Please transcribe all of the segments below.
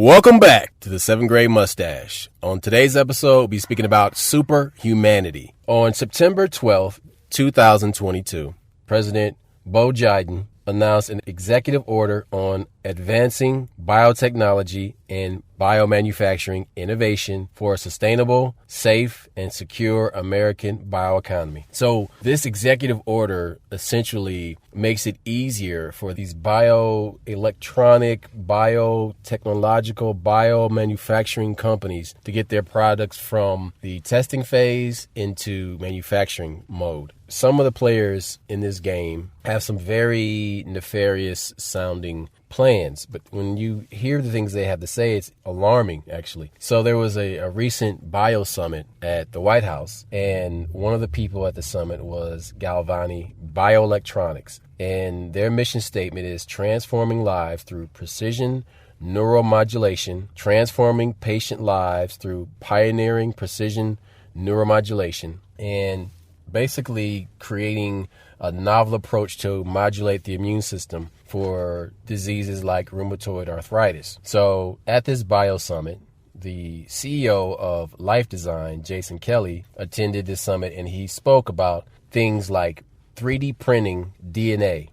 Welcome back to the 7th grade Mustache. On today's episode, we'll be speaking about superhumanity. On September 12th, 2022, President Joe Biden announced an executive order on advancing biotechnology and biomanufacturing innovation for a sustainable, safe, and secure American bioeconomy. So this executive order essentially makes it easier for these bioelectronic, biotechnological, biomanufacturing companies to get their products from the testing phase into manufacturing mode. Some of the players in this game have some very nefarious sounding plans, but when you hear the things they have to say, it's alarming, actually. So there was a recent bio summit at the White House, and one of the people at the summit was Galvani Bioelectronics, and their mission statement is transforming lives through precision neuromodulation, transforming patient lives through pioneering precision neuromodulation, and basically creating a novel approach to modulate the immune system for diseases like rheumatoid arthritis. So at this bio summit, the CEO of Life Design, Jason Kelly, attended this summit, and he spoke about things like 3D printing DNA.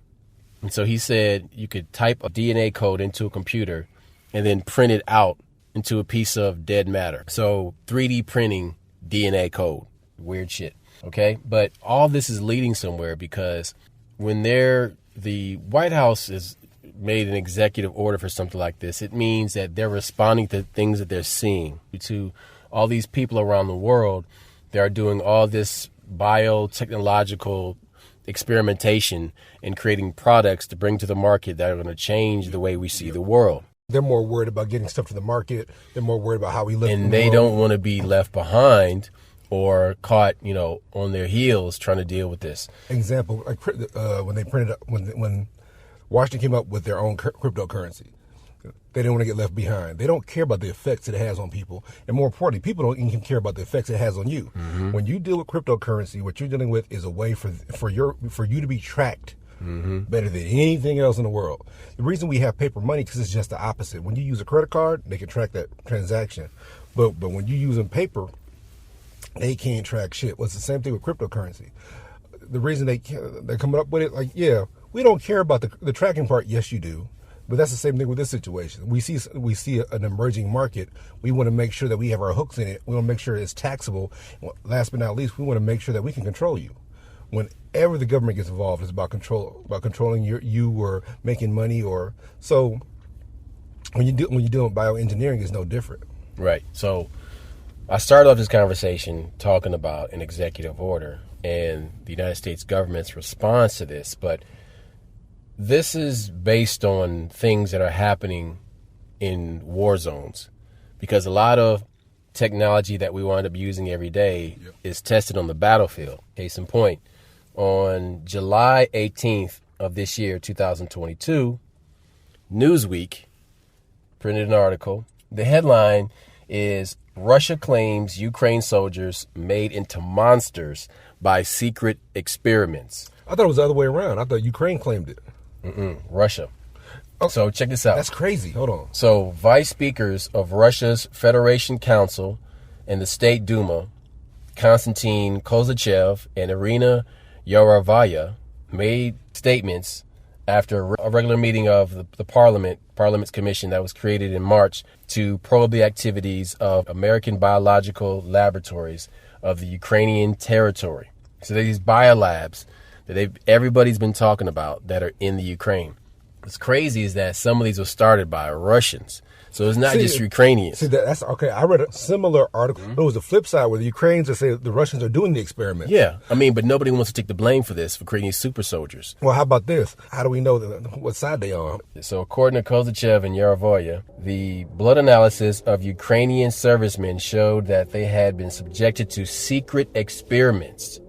And so he said you could type a DNA code into a computer and then print it out into a piece of dead matter. So 3D printing DNA code, weird shit. Okay, but all this is leading somewhere, because when the White House has made an executive order for something like this, it means that they're responding to things that they're seeing. To all these people around the world, they are doing all this biotechnological experimentation and creating products to bring to the market that are going to change the way we see the world. They're more worried about getting stuff to the market. They're more worried about how we live. And they don't want to be left behind or caught, on their heels trying to deal with this. Example, like when Washington came up with their own cryptocurrency, they didn't want to get left behind. They don't care about the effects it has on people, and more importantly, people don't even care about the effects it has on you. Mm-hmm. When you deal with cryptocurrency, what you're dealing with is a way for you to be tracked. Mm-hmm. Better than anything else in the world. The reason we have paper money because it's just the opposite. When you use a credit card, they can track that transaction, but when you use paper, they can't track shit. Well, it's the same thing with cryptocurrency. The reason they're coming up with it, we don't care about the tracking part. Yes, you do. But that's the same thing with this situation. We see an emerging market. We want to make sure that we have our hooks in it. We want to make sure it's taxable. Last but not least, we want to make sure that we can control you. Whenever the government gets involved, it's about controlling you or making money or so. When you're dealing with bioengineering, it's no different. Right. So I started off this conversation talking about an executive order and the United States government's response to this, but this is based on things that are happening in war zones, because a lot of technology that we wind up using every day is tested on the battlefield. Case in point, on July 18th of this year, 2022, Newsweek printed an article. The headline is Russia claims Ukraine soldiers made into monsters by secret experiments. I thought it was the other way around. I thought Ukraine claimed it. Russia. Oh, so check this out. That's crazy. Hold on. So vice speakers of Russia's Federation Council and the State Duma, Konstantin Kozachev and Irina Yarovaya, made statements after a regular meeting of the Parliament's commission that was created in March to probe the activities of American biological laboratories of the Ukrainian territory. So there's these biolabs that everybody's been talking about that are in the Ukraine. What's crazy is that some of these were started by Russians. So it's not just Ukrainians. See, that's okay. I read a similar article. It was the flip side where the Ukrainians say the Russians are doing the experiment. Yeah. But nobody wants to take the blame for this, for creating these super soldiers. Well, how about this? How do we know what side they are on? So according to Kozachev and Yarovoya, the blood analysis of Ukrainian servicemen showed that they had been subjected to secret experiments,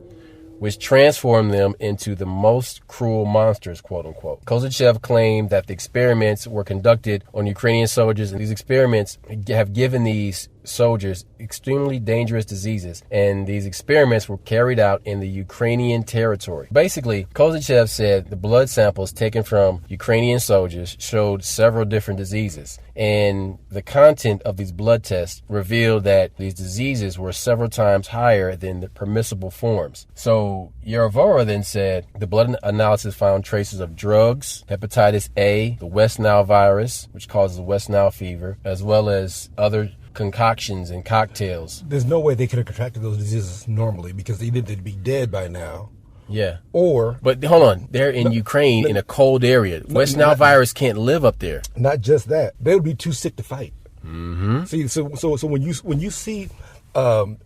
which transformed them into the most cruel monsters, quote unquote. Kozachev claimed that the experiments were conducted on Ukrainian soldiers, and these experiments have given these soldiers extremely dangerous diseases, and these experiments were carried out in the Ukrainian territory. Basically, Kozachev said the blood samples taken from Ukrainian soldiers showed several different diseases, and the content of these blood tests revealed that these diseases were several times higher than the permissible forms. So Yerovora then said the blood analysis found traces of drugs, hepatitis A, the West Nile virus, which causes the West Nile fever, as well as other concoctions and cocktails. There's no way they could have contracted those diseases normally, because either they'd be dead by now. Yeah. But hold on. They're in Ukraine in a cold area. West Nile virus can't live up there. Not just that. They would be too sick to fight. Mm-hmm. See, so when you see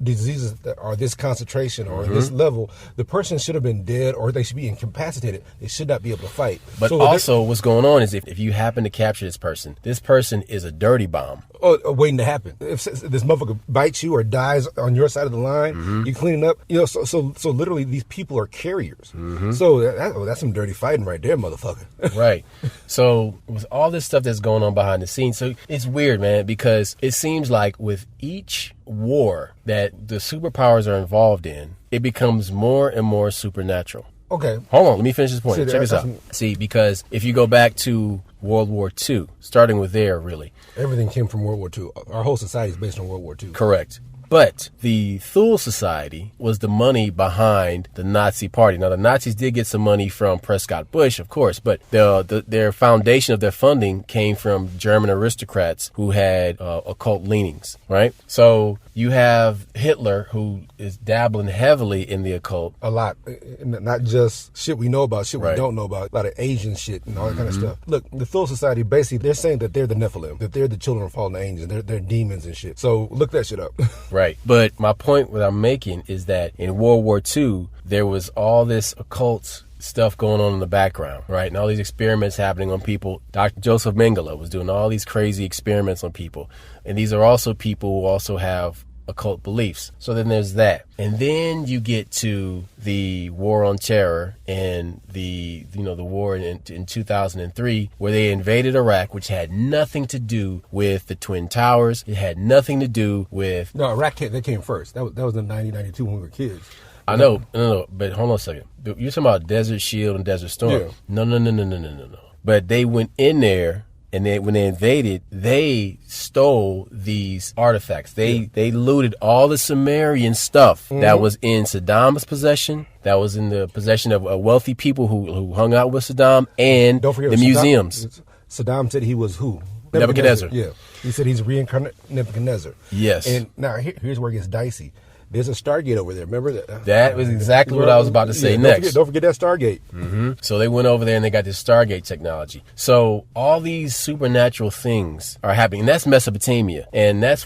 diseases that are this concentration or this level, the person should have been dead, or they should be incapacitated. They should not be able to fight. But so also what's going on is if you happen to capture this person is a dirty bomb. Waiting to happen. If this motherfucker bites you or dies on your side of the line, you clean it up. So literally these people are carriers. So that's some dirty fighting right there, motherfucker. Right. So with all this stuff that's going on behind the scenes, so it's weird, man, because it seems like with each war that the superpowers are involved in, it becomes more and more supernatural. Okay. Hold on, let me finish this point. Check this out. See, because if you go back to World War II, starting with there, really. Everything came from World War II. Our whole society is based on World War II. Correct. But the Thule Society was the money behind the Nazi Party. Now, the Nazis did get some money from Prescott Bush, of course, but their foundation of their funding came from German aristocrats who had occult leanings, right? So you have Hitler, who is dabbling heavily in the occult. A lot. Not just shit we know about, shit we don't know about. A lot of Asian shit and all that kind of stuff. Look, the Thule Society, basically, they're saying that they're the Nephilim, that they're the children of fallen angels, they're demons and shit. So look that shit up. Right. But my point that I'm making is that in World War II, there was all this occult stuff going on in the background, right? And all these experiments happening on people. Dr. Joseph Mengele was doing all these crazy experiments on people. And these are also people who also have occult beliefs. So then there's that. And then you get to the war on terror and the war in 2003, where they invaded Iraq, which had nothing to do with the Twin Towers. It had nothing to do with... No, Iraq came first. That was in 1992 when we were kids. I know, no, but hold on a second. You're talking about Desert Shield and Desert Storm. Yeah. No. But they went in there, and when they invaded, they stole these artifacts. They looted all the Sumerian stuff that was in Saddam's possession, that was in the possession of wealthy people who hung out with Saddam, and don't forget the museums. Saddam said he was who? Nebuchadnezzar. Yeah. He said he's reincarnate Nebuchadnezzar. Yes. And now here's where it gets dicey. There's a Stargate over there. Remember that? That was exactly what I was about to say next. Don't forget that Stargate. So they went over there and they got this Stargate technology. So all these supernatural things are happening. And that's Mesopotamia. And that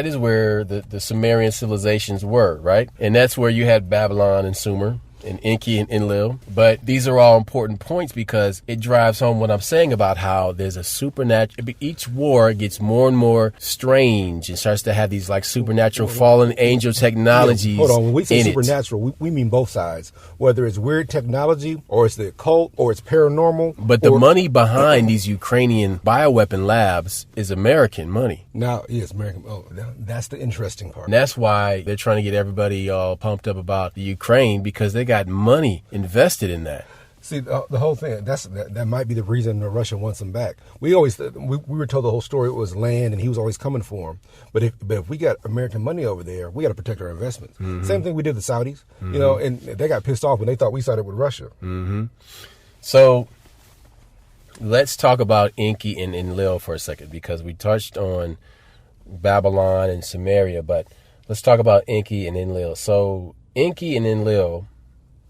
is where the Sumerian civilizations were, right? And that's where you had Babylon and Sumer and Enki and Enlil. But these are all important points because it drives home what I'm saying about how there's a supernatural... Each war gets more and more strange and starts to have these like supernatural fallen angel technologies. Hold on. When we say supernatural, we mean both sides. Whether it's weird technology or it's the occult or it's paranormal. But the money behind these Ukrainian bioweapon labs is American money. Now, yes, American. Oh, that's the interesting part. And that's why they're trying to get everybody all pumped up about the Ukraine, because they got money invested in that. See, the whole thing, that might be the reason Russia wants them back. We were told the whole story, it was land and he was always coming for them. But if we got American money over there, we got to protect our investments. Same thing we did the Saudis, and they got pissed off when they thought we sided with Russia. So let's talk about Enki and Enlil for a second, because we touched on Babylon and Sumeria, but let's talk about Enki and Enlil. So Enki and Enlil,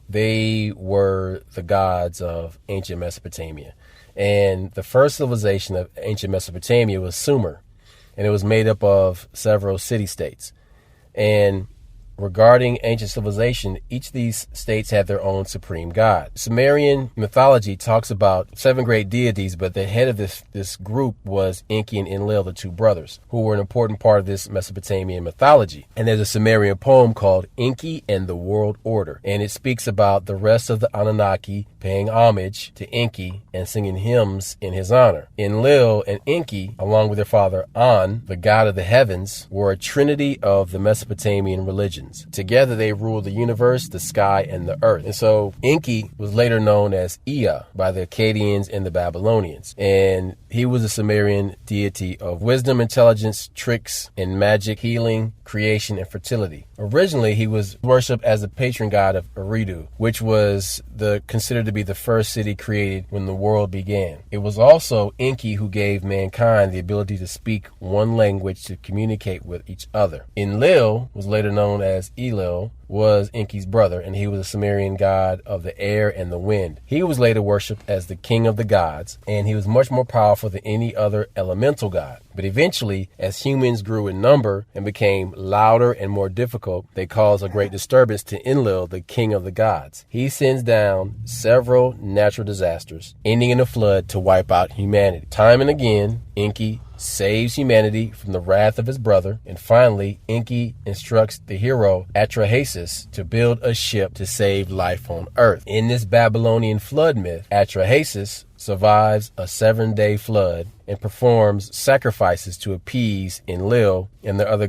they were the gods of ancient Mesopotamia. And the first civilization of ancient Mesopotamia was Sumer. And it was made up of several city-states. And regarding ancient civilization, each of these states had their own supreme god. Sumerian mythology talks about 7 great deities, but the head of this group was Enki and Enlil, the 2 brothers, who were an important part of this Mesopotamian mythology. And there's a Sumerian poem called Enki and the World Order, and it speaks about the rest of the Anunnaki paying homage to Enki and singing hymns in his honor. Enlil and Enki, along with their father An, the god of the heavens, were a trinity of the Mesopotamian religions. Together they ruled the universe, the sky, and the earth. And so Enki was later known as Ea by the Akkadians and the Babylonians. And he was a Sumerian deity of wisdom, intelligence, tricks, and magic, healing, creation, and fertility. Originally, he was worshipped as the patron god of Eridu, which was considered to be the first city created when the world began. It was also Enki who gave mankind the ability to speak one language to communicate with each other. Enlil, was later known as Elil, was Enki's brother, and he was a Sumerian god of the air and the wind. He was later worshipped as the king of the gods, and he was much more powerful than any other elemental god. But eventually, as humans grew in number and became louder and more difficult, they caused a great disturbance to Enlil, the king of the gods. He sends down several natural disasters, ending in a flood to wipe out humanity. Time and again, Enki saves humanity from the wrath of his brother, and finally, Enki instructs the hero Atrahasis to build a ship to save life on Earth. In this Babylonian flood myth, Atrahasis survives a 7-day flood and performs sacrifices to appease Enlil and the other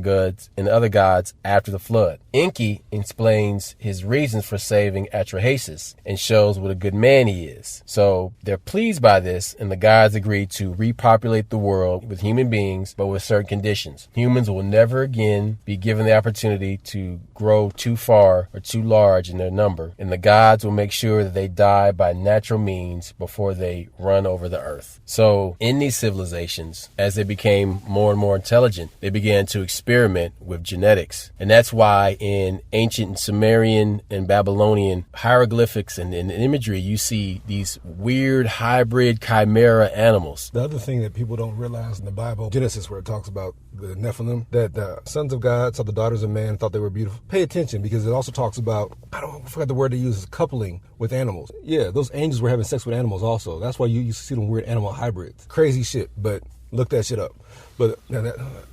gods after the flood. Enki explains his reasons for saving Atrahasis and shows what a good man he is. So they're pleased by this, and the gods agree to repopulate the world with human beings, but with certain conditions. Humans will never again be given the opportunity to grow too far or too large in their number, and the gods will make sure that they die by natural means before they run over the earth. So in these civilizations, as they became more and more intelligent, they began to experiment with genetics. And that's why in ancient Sumerian and Babylonian hieroglyphics and imagery, you see these weird hybrid chimera animals. The other thing that people don't realize in the Bible, Genesis, where it talks about the Nephilim, that the sons of God saw the daughters of man, thought they were beautiful. Pay attention, because it also talks about, I forgot the word they use, is coupling with animals. Yeah, those angels were having sex with animals also. That's why you used to see them weird animal hybrids. Crazy shit, but look that shit up. But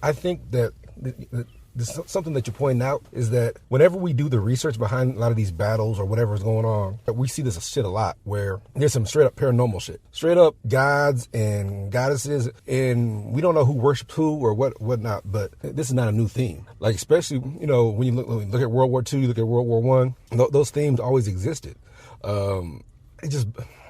I think that something that you're pointing out is that whenever we do the research behind a lot of these battles or whatever is going on, we see this shit a lot, where there's some straight up paranormal shit, straight up gods and goddesses, and we don't know who worships who or whatnot. But this is not a new theme. Like, especially, you know, when you look at World War II, you look at World War One, those themes always existed.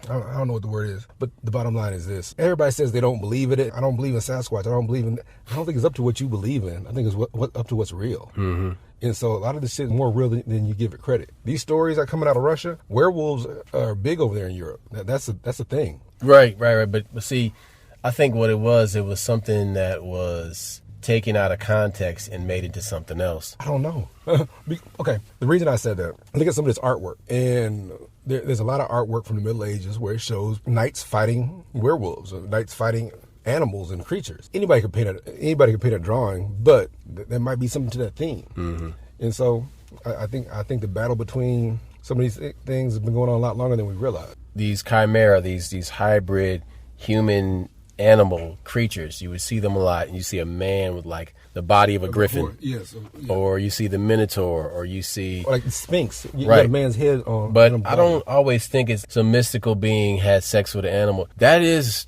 I don't know what the word is, but the bottom line is this. Everybody says they don't believe in it. I don't believe in Sasquatch. I don't think it's up to what you believe in. I think it's up to what's real. Mm-hmm. And so a lot of this shit is more real than you give it credit. These stories are coming out of Russia. Werewolves are big over there in Europe. That's a thing. Right. But see, I think what it was something that was taken out of context and made into something else. I don't know. Okay, the reason I said that, look at some of this artwork, and there's a lot of artwork from the Middle Ages where it shows knights fighting werewolves, or knights fighting animals and creatures. Anybody can paint a drawing, but there might be something to that theme. Mm-hmm. And so I think the battle between some of these things has been going on a lot longer than we realize. These chimera, these hybrid human animal creatures, you would see them a lot, and you see a man with like the body of a griffin, yes, or you see the minotaur, or you see like the Sphinx. You got a man's head on. But I don't always think it's some mystical being had sex with an animal. That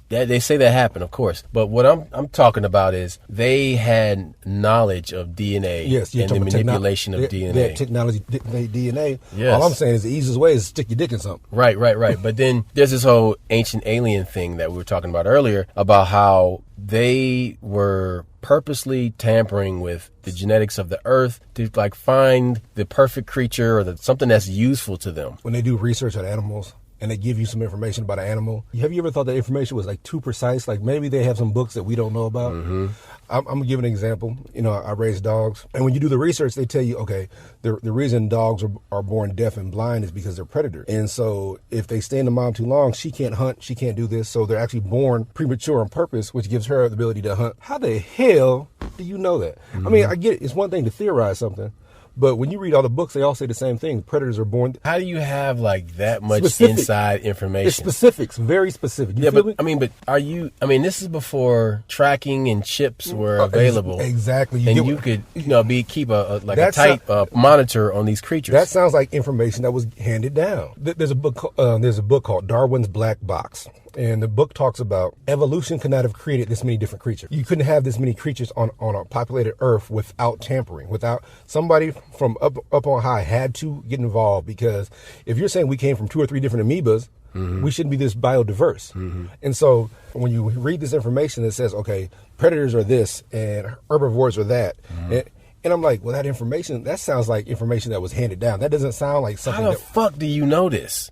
they say that happened, of course. But what I'm talking about is they had knowledge of DNA, and the manipulation of DNA. They had technology, DNA. Yes. All I'm saying is the easiest way is to stick your dick in something. Right. But then there's this whole ancient alien thing that we were talking about earlier, about how they were purposely tampering with the genetics of the earth to like find the perfect creature or something that's useful to them. When they do research on animals and they give you some information about an animal, have you ever thought that information was like too precise? Like maybe they have some books that we don't know about. Mm-hmm. I'm gonna give an example. You know, I raise dogs, and when you do the research, they tell you, okay, the reason dogs are born deaf and blind is because they're predators. And so if they stay in the mom too long, she can't hunt, she can't do this. So they're actually born premature on purpose, which gives her the ability to hunt. How the hell do you know that? Mm-hmm. I mean, I get it. It's one thing to theorize something, But when you read all the books, they all say the same thing. Predators are born. How do you have like that much Specific. inside information? It's specifics, very specific. You Yeah, feel but me? this is before tracking and chips were available. Exactly. You could keep a tight monitor on these creatures. That sounds like information that was handed down. There's a book called Darwin's Black Box. And the book talks about evolution could not have created this many different creatures. You couldn't have this many creatures on a populated Earth without tampering, without somebody from up on high had to get involved. Because if you're saying we came from 2 or 3 different amoebas, we shouldn't be this biodiverse. And so when you read this information that says, okay, predators are this and herbivores are that, and I'm like, well, that sounds like information that was handed down. That doesn't sound like something. How the fuck do you know this?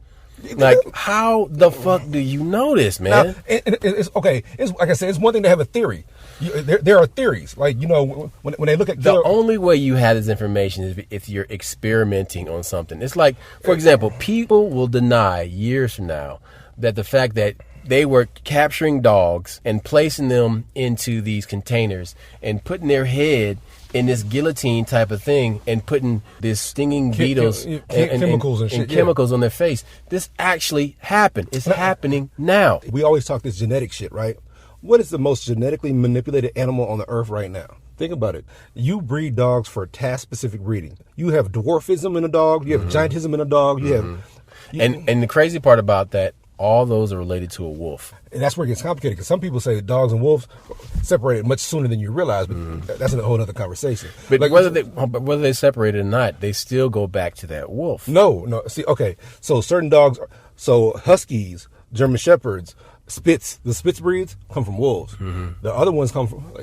Like, how the fuck do you know this, man? Now, it's okay. It's like I said, it's one thing to have a theory. There are theories. Like, when they look at the only way you have this information is if you're experimenting on something. It's like, for example, people will deny years from now that the fact that they were capturing dogs and placing them into these containers and putting their head in this guillotine type of thing and putting this stinging beetles chemicals and shit, chemicals on their face. This actually happened. It's happening now. We always talk this genetic shit, right? What is the most genetically manipulated animal on the earth right now? Think about it. You breed dogs for task-specific breeding. You have dwarfism in a dog. You have giantism in a dog. You have... And the crazy part about that, all those are related to a wolf. And that's where it gets complicated, because some people say dogs and wolves separated much sooner than you realize, but that's a whole other conversation. But like, whether they separated or not, they still go back to that wolf. No. See, okay, so certain dogs, Huskies, German Shepherds, Spitz, the Spitz breeds come from wolves. The other ones come from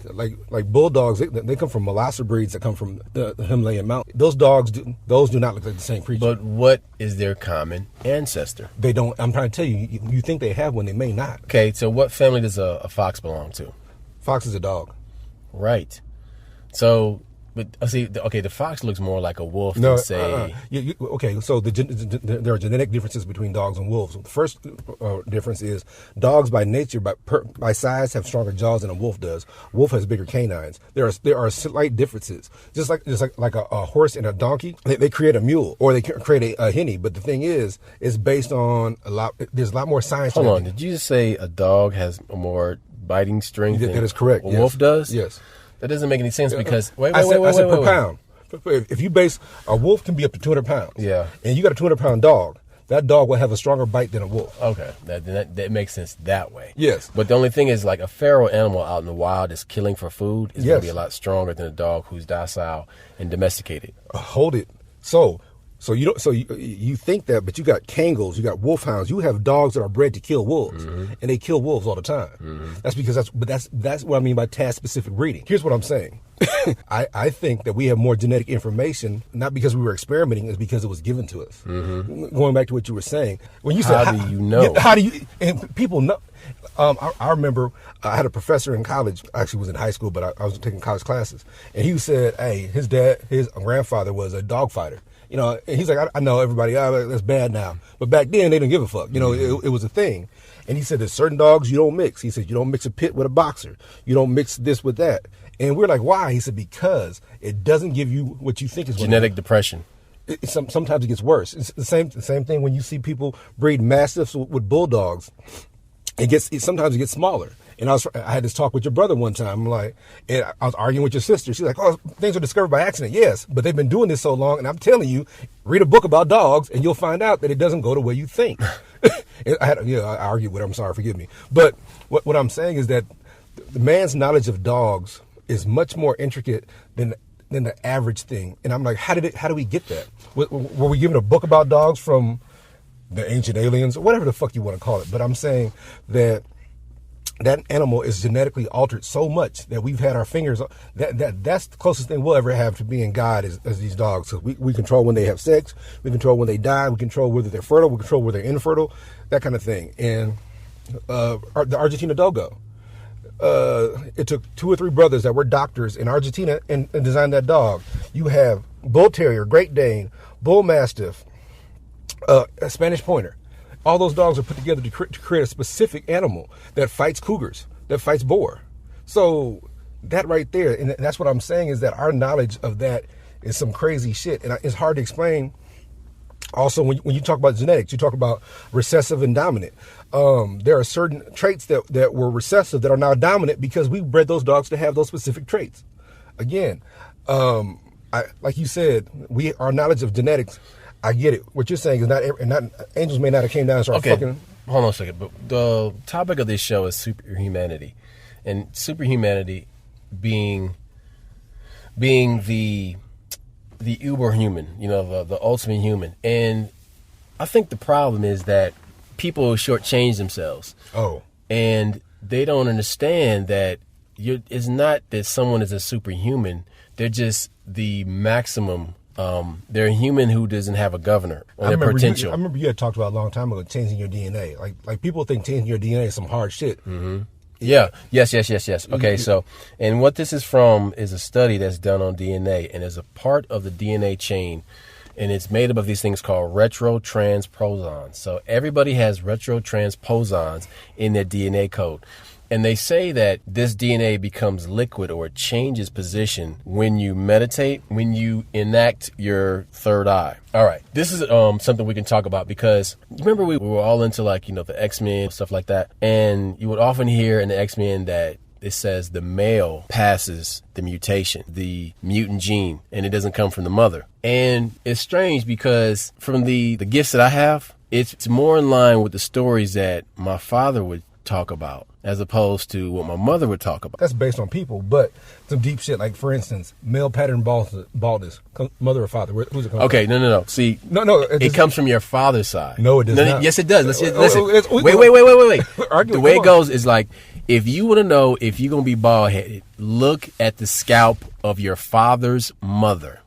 like bulldogs. They come from Molosser breeds that come from the Himalayan mountain. Those dogs, those do not look like the same creature. But what is their common ancestor? They don't. I'm trying to tell you. You think they have one, they may not. Okay, so what family does a fox belong to? Fox is a dog. Right. So. But see, the fox looks more like a wolf than say. Okay, so there are genetic differences between dogs and wolves. The first difference is dogs by nature, by size, have stronger jaws than a wolf does. Wolf has bigger canines. There are slight differences. Just like a horse and a donkey, they create a mule or they create a henny. But the thing is, it's based on there's a lot more science. Hold on, did you just say a dog has more biting strength? That is correct. A wolf does? Yes. That doesn't make any sense because I said per pound. If you base a wolf can be up to 200 pounds. Yeah. And you got a 200-pound dog, that dog will have a stronger bite than a wolf. Okay, that makes sense that way. Yes. But the only thing is, like, a feral animal out in the wild that's killing for food is going to be a lot stronger than a dog who's docile and domesticated. Hold it. So you think that, but you got Kangals, you got wolfhounds, you have dogs that are bred to kill wolves, and they kill wolves all the time. That's because that's what I mean by task-specific breeding. Here's what I'm saying. I think that we have more genetic information, not because we were experimenting, it's because it was given to us. Going back to what you were saying, when you said, how do you know? How do you? And people know. I remember I had a professor in college. Actually, was in high school, but I was taking college classes, and he said, "Hey, his grandfather was a dog fighter." And he's like, I know everybody, that's bad now. But back then, they didn't give a fuck. It was a thing. And he said, there's certain dogs you don't mix. He said, you don't mix a pit with a boxer. You don't mix this with that. And we're like, why? He said, because it doesn't give you what you think is genetic depression. Sometimes it gets worse. It's the same thing when you see people breed mastiffs with bulldogs. Sometimes it gets smaller. And I had this talk with your brother one time. I was arguing with your sister. She's like, "Oh, things are discovered by accident." Yes, but they've been doing this so long. And I'm telling you, read a book about dogs, and you'll find out that it doesn't go the way you think. I argued with her. I'm sorry, forgive me. But what I'm saying is that the man's knowledge of dogs is much more intricate than the average thing. And I'm like, how do we get that? Were we given a book about dogs from the ancient aliens or whatever the fuck you want to call it? But I'm saying that animal is genetically altered so much that we've had our fingers. That's the closest thing we'll ever have to being God as these dogs. So we control when they have sex. We control when they die. We control whether they're fertile. We control whether they're infertile. That kind of thing. And the Argentina dogo. It took 2 or 3 brothers that were doctors in Argentina and designed that dog. You have Bull Terrier, Great Dane, Bull Mastiff, a Spanish Pointer. All those dogs are put together to create a specific animal that fights cougars, that fights boar. So that right there, and that's what I'm saying, is that our knowledge of that It's some crazy shit, and it's hard to explain. Also, when you talk about genetics, you talk about recessive and dominant. There are certain traits that were recessive that are now dominant because we bred those dogs to have those specific traits. Again, like you said, our knowledge of genetics, I get it. What you're saying is not angels may not have came down and started fucking. Hold on a second. But the topic of this show is superhumanity, and superhumanity being the uberhuman, the ultimate human. And I think the problem is that people shortchange themselves. Oh. And they don't understand that it's not that someone is a superhuman. They're just the maximum. They're a human who doesn't have a governor on their potential. I remember you had talked about a long time ago changing your DNA. Like people think changing your DNA is some hard shit. Mm-hmm. Yeah. Yes. Okay. So, and what this is from is a study that's done on DNA, and is a part of the DNA chain, and it's made up of these things called retrotransposons. So everybody has retrotransposons in their DNA code. And they say that this DNA becomes liquid, or it changes position when you meditate, when you enact your third eye. All right. This is something we can talk about, because remember we were all into the X-Men, stuff like that. And you would often hear in the X-Men that it says the male passes the mutation, the mutant gene, and it doesn't come from the mother. And it's strange because from the gifts that I have, it's more in line with the stories that my father would talk about, as opposed to what my mother would talk about. That's based on people, but some deep shit. Like, for instance, male pattern baldness, mother or father? Who's it come from? No. See, no, it comes from your father's side. No, it does not. Yes, it does. Listen. Wait. The way it goes is like, if you want to know if you're going to be bald-headed, look at the scalp of your father's mother.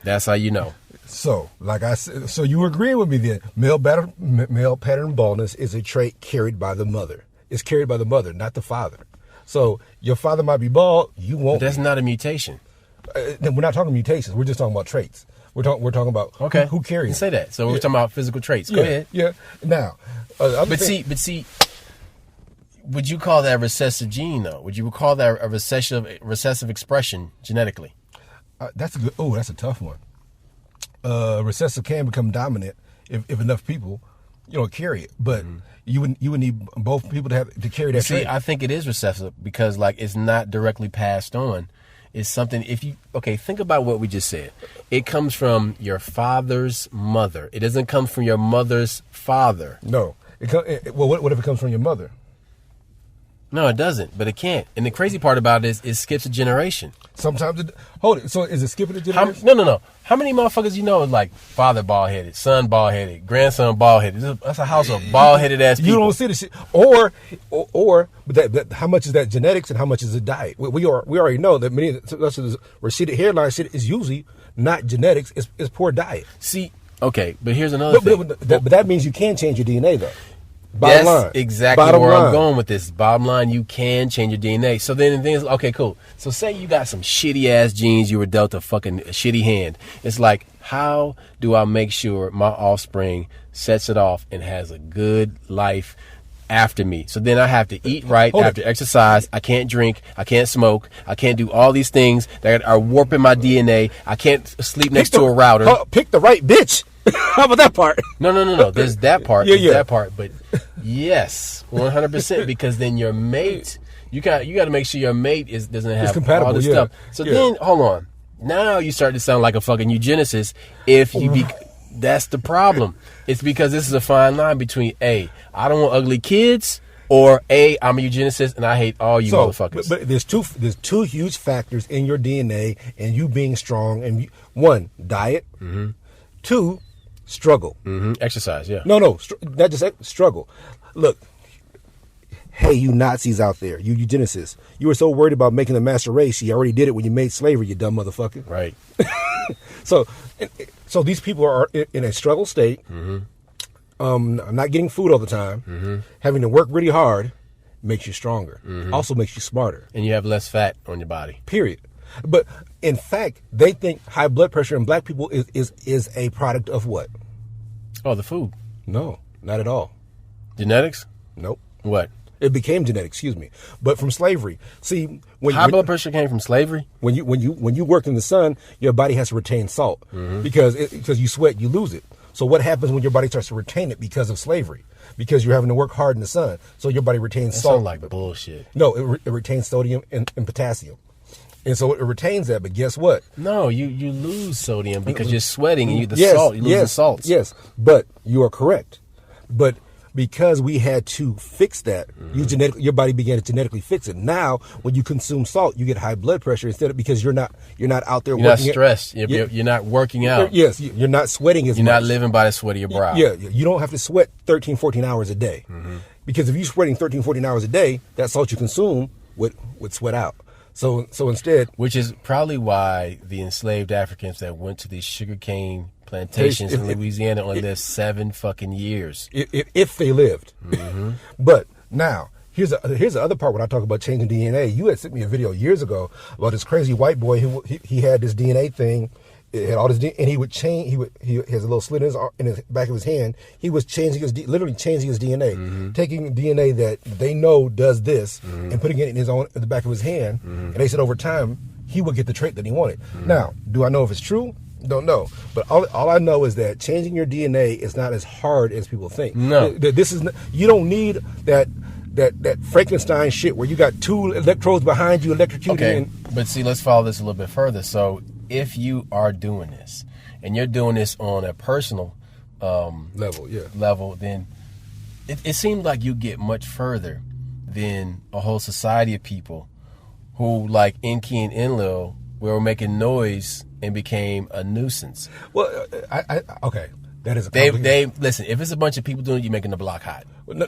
That's how you know. So, like I said, so you agree with me then? Male pattern baldness is a trait carried by the mother. It's carried by the mother, not the father. So your father might be bald, you won't. But that's not a mutation. We're not talking mutations. We're just talking about traits. We're talking about who carries. You say that. So we're talking about physical traits. Go ahead. Yeah. Now, but see, would you call that a recessive gene though? Would you call that a recessive expression genetically? That's a good. Oh, that's a tough one. Recessive can become dominant if enough people, carry it. But you would need both people to carry that trait. I think it is recessive because it's not directly passed on. It's something, think about what we just said. It comes from your father's mother. It doesn't come from your mother's father. No. What if it comes from your mother? No, it doesn't, but it can't. And the crazy part about it is it skips a generation. Sometimes so is it skipping a generation? No. How many motherfuckers father bald-headed, son bald-headed, grandson bald-headed? That's a house of bald-headed ass people. You don't see the shit. Or that how much is that genetics and how much is it diet? We already know that many of the receded hairline shit is usually not genetics, it's poor diet. See, okay, but here's another thing. But that means you can change your DNA though. Bottom line. Exactly where I'm going with this. Bottom line, you can change your DNA. So then the thing is, okay, cool. So say you got some shitty ass genes, you were dealt a fucking shitty hand. It's like, how do I make sure my offspring sets it off and has a good life after me? So then I have to eat right, I have to exercise, I can't drink, I can't smoke, I can't do all these things that are warping my DNA. I can't sleep next to a router. Pick the right bitch. How about that part? No. There's that part. That part. But yes, 100%. Because then your mate, you got to make sure your mate doesn't have all this stuff. So then, hold on. Now you start to sound like a fucking eugenicist. That's the problem. It's because this is a fine line between I don't want ugly kids, or I'm a eugenicist and I hate all you motherfuckers. But there's two huge factors in your DNA and you being strong. And one, diet. Mm-hmm. Two, struggle. Mm-hmm. Exercise, yeah. No, not just struggle. Look, hey, you Nazis out there, you eugenicists, you were so worried about making the master race, you already did it when you made slavery, you dumb motherfucker. Right. So these people are in a struggle state. Mm-hmm. Not getting food all the time. Mm-hmm. Having to work really hard makes you stronger. Mm-hmm. Also makes you smarter. And you have less fat on your body. Period. But in fact, they think high blood pressure in black people is a product of what? Oh, the food. No, not at all. Genetics? Nope. What? It became genetic, excuse me. But from slavery. See, high blood pressure came from slavery? When you work in the sun, your body has to retain salt. Because you sweat, you lose it. So what happens when your body starts to retain it because of slavery? Because you're having to work hard in the sun. So your body retains salt. Sounds like bullshit. No, it retains sodium and potassium. And so it retains that, but guess what? No, you lose sodium because you're sweating and you lose the salts. Yes, but you are correct. But because we had to fix that, your body began to genetically fix it. Now, when you consume salt, you get high blood pressure because you're not out there. You're working. Not stressed. You're not working out. Yes, you're not sweating as much. You're not living by the sweat of your brow. Yeah, you don't have to sweat 13, 14 hours a day. Because if you're sweating 13, 14 hours a day, that salt you consume would sweat out. So instead, which is probably why the enslaved Africans that went to these sugarcane plantations in Louisiana only lived 7 fucking years. If they lived. But now, here's the other part when I talk about changing DNA. You had sent me a video years ago about this crazy white boy who he had this DNA thing. It had all this DNA, and he would change. He has a little slit in his back of his hand. He was literally changing his DNA, taking DNA that they know does this, and putting it in the back of his hand. And they said over time he would get the trait that he wanted. Now, do I know if it's true? Don't know. But all I know is that changing your DNA is not as hard as people think. No, you don't need that Frankenstein shit where you got 2 electrodes behind you electrocuting. Okay, but see, let's follow this a little bit further. So if you are doing this and you're doing this on a personal level, then it seems like you get much further than a whole society of people who, like Enki and Enlil, were making noise and became a nuisance. Well, okay. That is they listen. If it's a bunch of people doing it, you're making the block hot. No.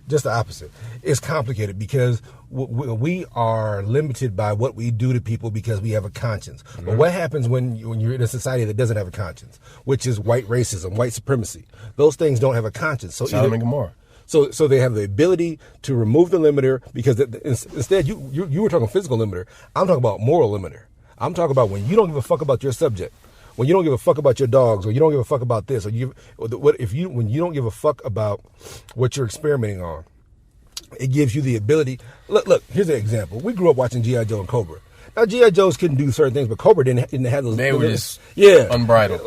Just the opposite. It's complicated because we are limited by what we do to people because we have a conscience. But what happens when you're in a society that doesn't have a conscience, which is white racism, white supremacy? Those things don't have a conscience. So Sodom and Gomorrah. So they have the ability to remove the limiter because instead you were talking physical limiter. I'm talking about moral limiter. I'm talking about when you don't give a fuck about your subject. When you don't give a fuck about your dogs, or you don't give a fuck about this, when you don't give a fuck about what you're experimenting on, it gives you the ability. Look. Here's an example. We grew up watching G.I. Joe and Cobra. Now G.I. Joes couldn't do certain things, but Cobra didn't have those. They were just unbridled.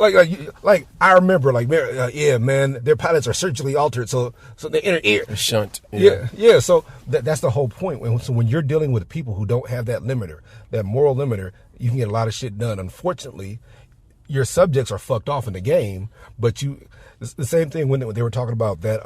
Like I remember, man, their pilots are surgically altered, so the inner ear shunt. Yeah. So that's the whole point. So when you're dealing with people who don't have that limiter, that moral limiter, you can get a lot of shit done. Unfortunately, your subjects are fucked off in the game, but it's the same thing when they were talking about that.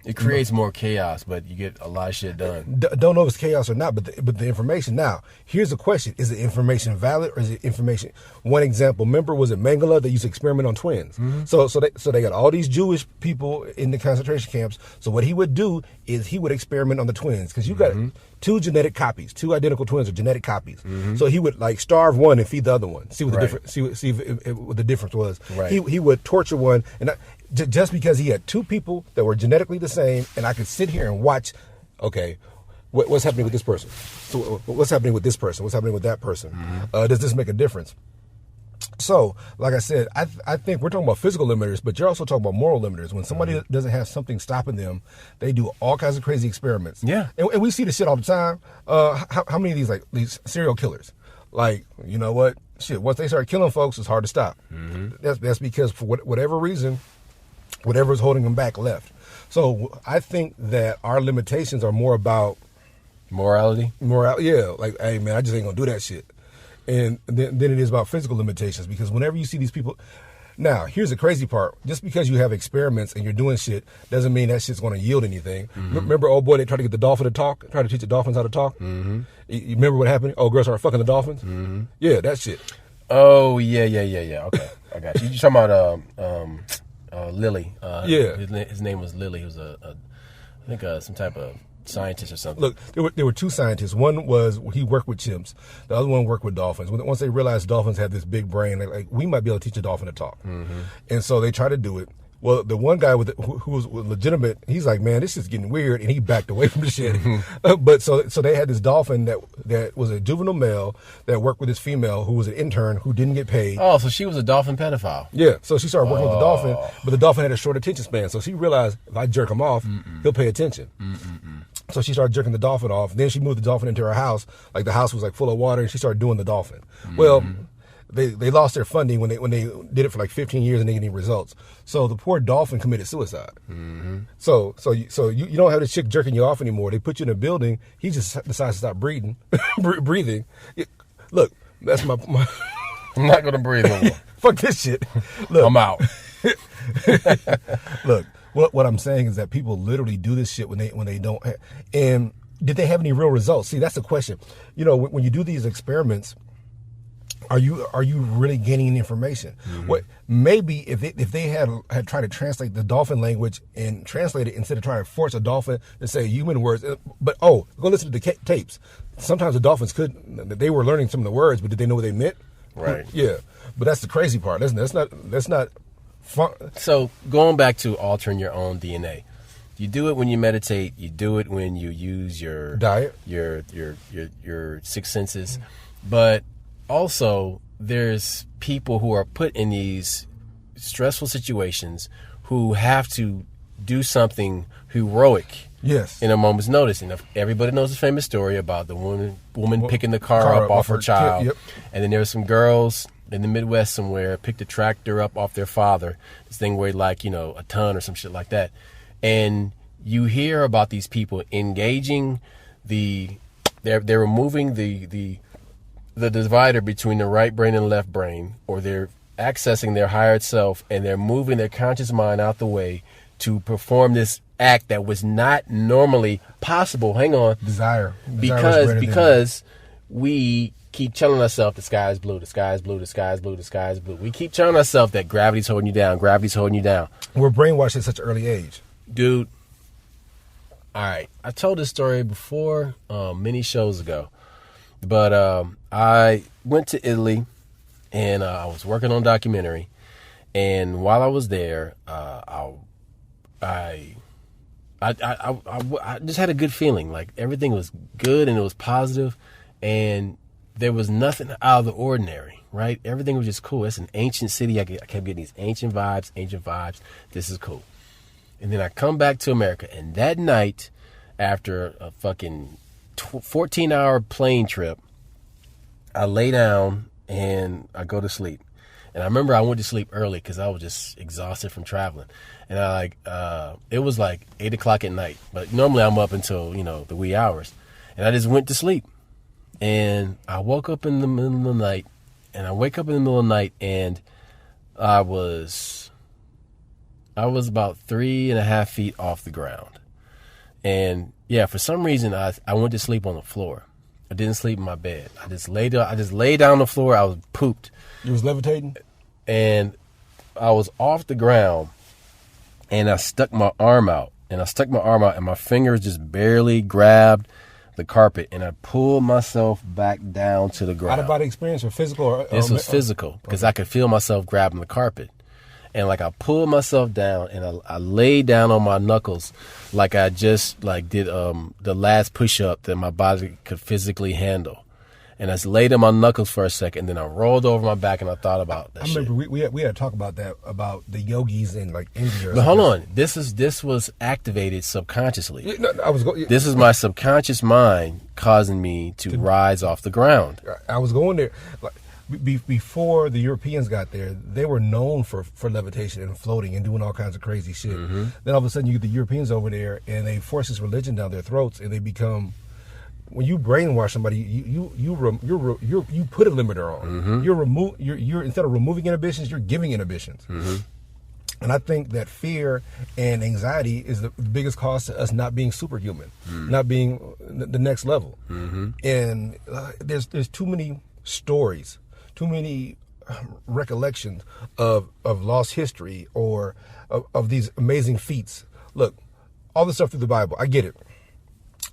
It creates more chaos, but you get a lot of shit done. Don't know if it's chaos or not, but the information. Now, here's the question: is the information valid, or is it information? One example: remember, was it Mengele that used to experiment on twins? So they got all these Jewish people in the concentration camps. So what he would do is he would experiment on the twins because you got 2 genetic copies, 2 identical twins are genetic copies. So he would starve one and feed the other one. See what the difference. See what the difference was. Right. He would torture one, and just because he had 2 people that were genetically the same, and I could sit here and watch. Okay, what's happening with this person? So what's happening with this person? What's happening with that person? Does this make a difference? So, like I said, I think we're talking about physical limiters, but you're also talking about moral limiters. When somebody doesn't have something stopping them, they do all kinds of crazy experiments. Yeah, and we see this shit all the time. How many of these serial killers? You know what? Shit, once they start killing folks, it's hard to stop. That's because for whatever reason, whatever is holding them back left. So I think that our limitations are more about morality. Yeah, hey man, I just ain't gonna do that shit. And then it is about physical limitations, because whenever you see these people. Now, here's the crazy part. Just because you have experiments and you're doing shit doesn't mean that shit's going to yield anything. Remember, old boy, they tried to get the dolphin to talk, tried to teach the dolphins how to talk? You remember what happened? Oh, girls started fucking the dolphins? Yeah, that shit. Oh, yeah. Okay, I got you. You're talking about Lily. Yeah. His name was Lily. He was I think some type of scientist or something. Look, there were 2 scientists. One was he worked with chimps. The other one worked with dolphins. Once they realized dolphins had this big brain, we might be able to teach a dolphin to talk. And so they tried to do it. Well, the one guy who was legitimate, he's like, man, this is getting weird, and he backed away from the shit. But so they had this dolphin that was a juvenile male that worked with this female who was an intern who didn't get paid. Oh, so she was a dolphin pedophile. Yeah, so she started working with the dolphin, but the dolphin had a short attention span. So she realized if I jerk him off, he'll pay attention. So she started jerking the dolphin off. Then she moved the dolphin into her house. Like the house was like full of water, and she started doing the dolphin. Well, they lost their funding when they did it for like 15 years and they didn't get any results. So the poor dolphin committed suicide. So you don't have this chick jerking you off anymore. They put you in a building. He just decides to stop breathing. breathing. Look, that's my. I'm not gonna breathe no more. Fuck this shit. Look, I'm out. Look, what I'm saying is that people literally do this shit when they don't. And did they have any real results? See, that's the question. You know, when you do these experiments, are you really gaining information? What maybe if they had tried to translate the dolphin language and translate it instead of trying to force a dolphin to say human words, but go listen to the tapes. Sometimes the dolphins they were learning some of the words, but did they know what they meant? Right. Yeah, but that's the crazy part. That's not fun. So going back to altering your own DNA, you do it when you meditate. You do it when you use your diet, your six senses. But also, there's people who are put in these stressful situations who have to do something heroic. Yes. In a moment's notice. And everybody knows the famous story about the woman picking the car up off her child. Yep. And then there were some girls in the Midwest somewhere picked a tractor up off their father. This thing weighed like, a ton or some shit like that. And you hear about these people engaging they're removing the divider between the right brain and left brain, or they're accessing their higher self and they're moving their conscious mind out the way to perform this act that was not normally possible. Hang on. Desire because we keep telling ourselves the sky is blue, the sky is blue, the sky is blue, the sky is blue. We keep telling ourselves that gravity's holding you down, gravity's holding you down. We're brainwashed at such an early age. Dude, all right. I told this story before many shows ago, but I went to Italy and I was working on a documentary, and while I was there, I just had a good feeling. Like everything was good and it was positive, and there was nothing out of the ordinary, right? Everything was just cool. It's an ancient city. I kept getting these ancient vibes. This is cool. And then I come back to America, and that night, after a fucking 14-hour plane trip, I lay down and I go to sleep. And I remember I went to sleep early because I was just exhausted from traveling. And it was like 8 o'clock at night. But normally I'm up until, the wee hours. And I just went to sleep. And I woke up in the middle of the night. And I wake up in the middle of the night, and I was about 3.5 feet off the ground. And yeah, for some reason I went to sleep on the floor. I didn't sleep in my bed. I just laid down on the floor. I was pooped. You was levitating? And I was off the ground, and I stuck my arm out. And my fingers just barely grabbed the carpet, and I pulled myself back down to the ground. Out-of-body experience or physical? This was physical, because I could feel myself grabbing the carpet. And I pulled myself down, and I laid down on my knuckles like I just did the last push-up that my body could physically handle. And I just laid on my knuckles for a second, then I rolled over my back and I thought about that. I remember we had to talk about that, about the yogis in India. But hold on, this was activated subconsciously. This is my subconscious mind causing me to rise off the ground. I was going there. Before the Europeans got there, they were known for levitation and floating and doing all kinds of crazy shit. Mm-hmm. Then all of a sudden you get the Europeans over there and they force this religion down their throats, and they become, when you brainwash somebody, you put a limiter on. Mm-hmm. You're instead of removing inhibitions, you're giving inhibitions. Mm-hmm. And I think that fear and anxiety is the biggest cause to us not being superhuman, not being the next level. Mm-hmm. And there's too many stories, too many recollections of lost history or of these amazing feats. Look, all the stuff through the Bible, I get it.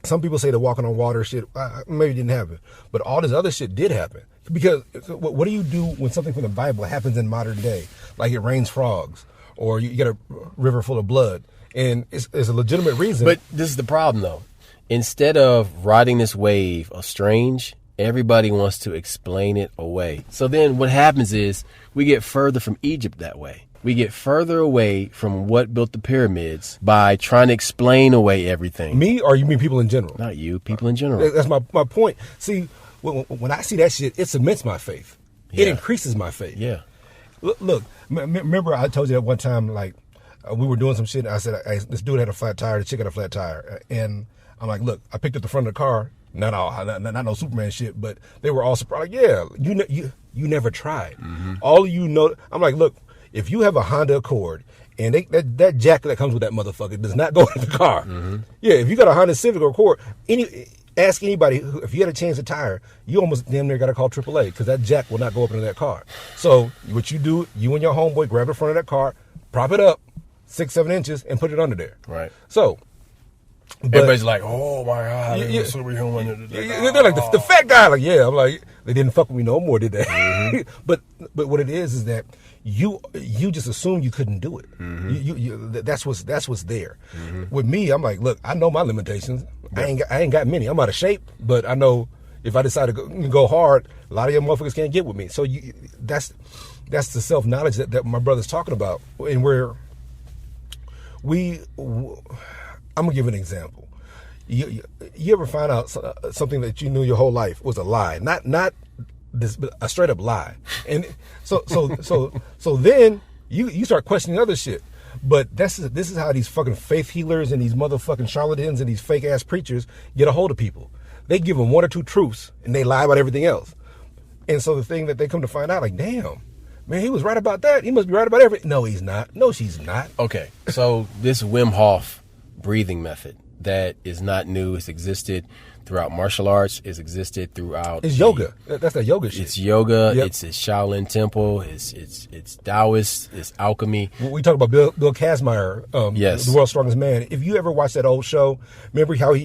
Some people say the walking on water shit maybe didn't happen, but all this other shit did happen. Because what do you do when something from the Bible happens in modern day? Like it rains frogs, or you get a river full of blood, and it's a legitimate reason. But this is the problem, though. Instead of riding this wave of strange, everybody wants to explain it away. So then what happens is we get further from Egypt that way. We get further away from what built the pyramids by trying to explain away everything. Me, or you mean people in general? Not you, people in general. That's my point. See, when I see that shit, it cements my faith. Yeah. It increases my faith. Yeah. Look, remember I told you that one time, like, we were doing some shit, and I said, this dude had a flat tire, the chick had a flat tire. And I'm like, look, I picked up the front of the car, not no Superman shit, but they were all surprised. Like, yeah, you never tried. Mm-hmm. All of you know, I'm like, look, if you have a Honda Accord, and that jack that comes with that motherfucker does not go in the car. Mm-hmm. Yeah, if you got a Honda Civic or Accord, ask anybody, if you had to change the tire, you almost damn near got to call AAA, because that jack will not go up into that car. So what you do, you and your homeboy grab the front of that car, prop it up 6-7 inches, and put it under there. Right. So everybody's like, oh my God, yeah, superhuman. They're like, the fat guy. Like, yeah. I'm like, they didn't fuck with me no more, did they? Mm-hmm. but what it is that you just assume you couldn't do it. Mm-hmm. That's what's there. Mm-hmm. With me, I'm like, look, I know my limitations. Yeah. I ain't got many. I'm out of shape, but I know if I decide to go hard, a lot of your motherfuckers can't get with me. So that's the self knowledge that my brother's talking about, and where I'm gonna give an example. You ever find out something that you knew your whole life was a lie? Not this, but a straight up lie. And so then you start questioning other shit. But this is how these fucking faith healers and these motherfucking charlatans and these fake ass preachers get a hold of people. They give them one or two truths and they lie about everything else. And so the thing that they come to find out, like, damn, man, he was right about that. He must be right about everything. No, he's not. No, she's not. Okay, so this Wim Hof breathing method that is not new. It's existed throughout martial arts. It's existed throughout. It's yoga. That's that yoga shit. It's yoga. Yep. It's Shaolin Temple. It's Taoist. It's alchemy. We talk about Bill Kazmaier, yes, the world's strongest man. If you ever watched that old show, remember how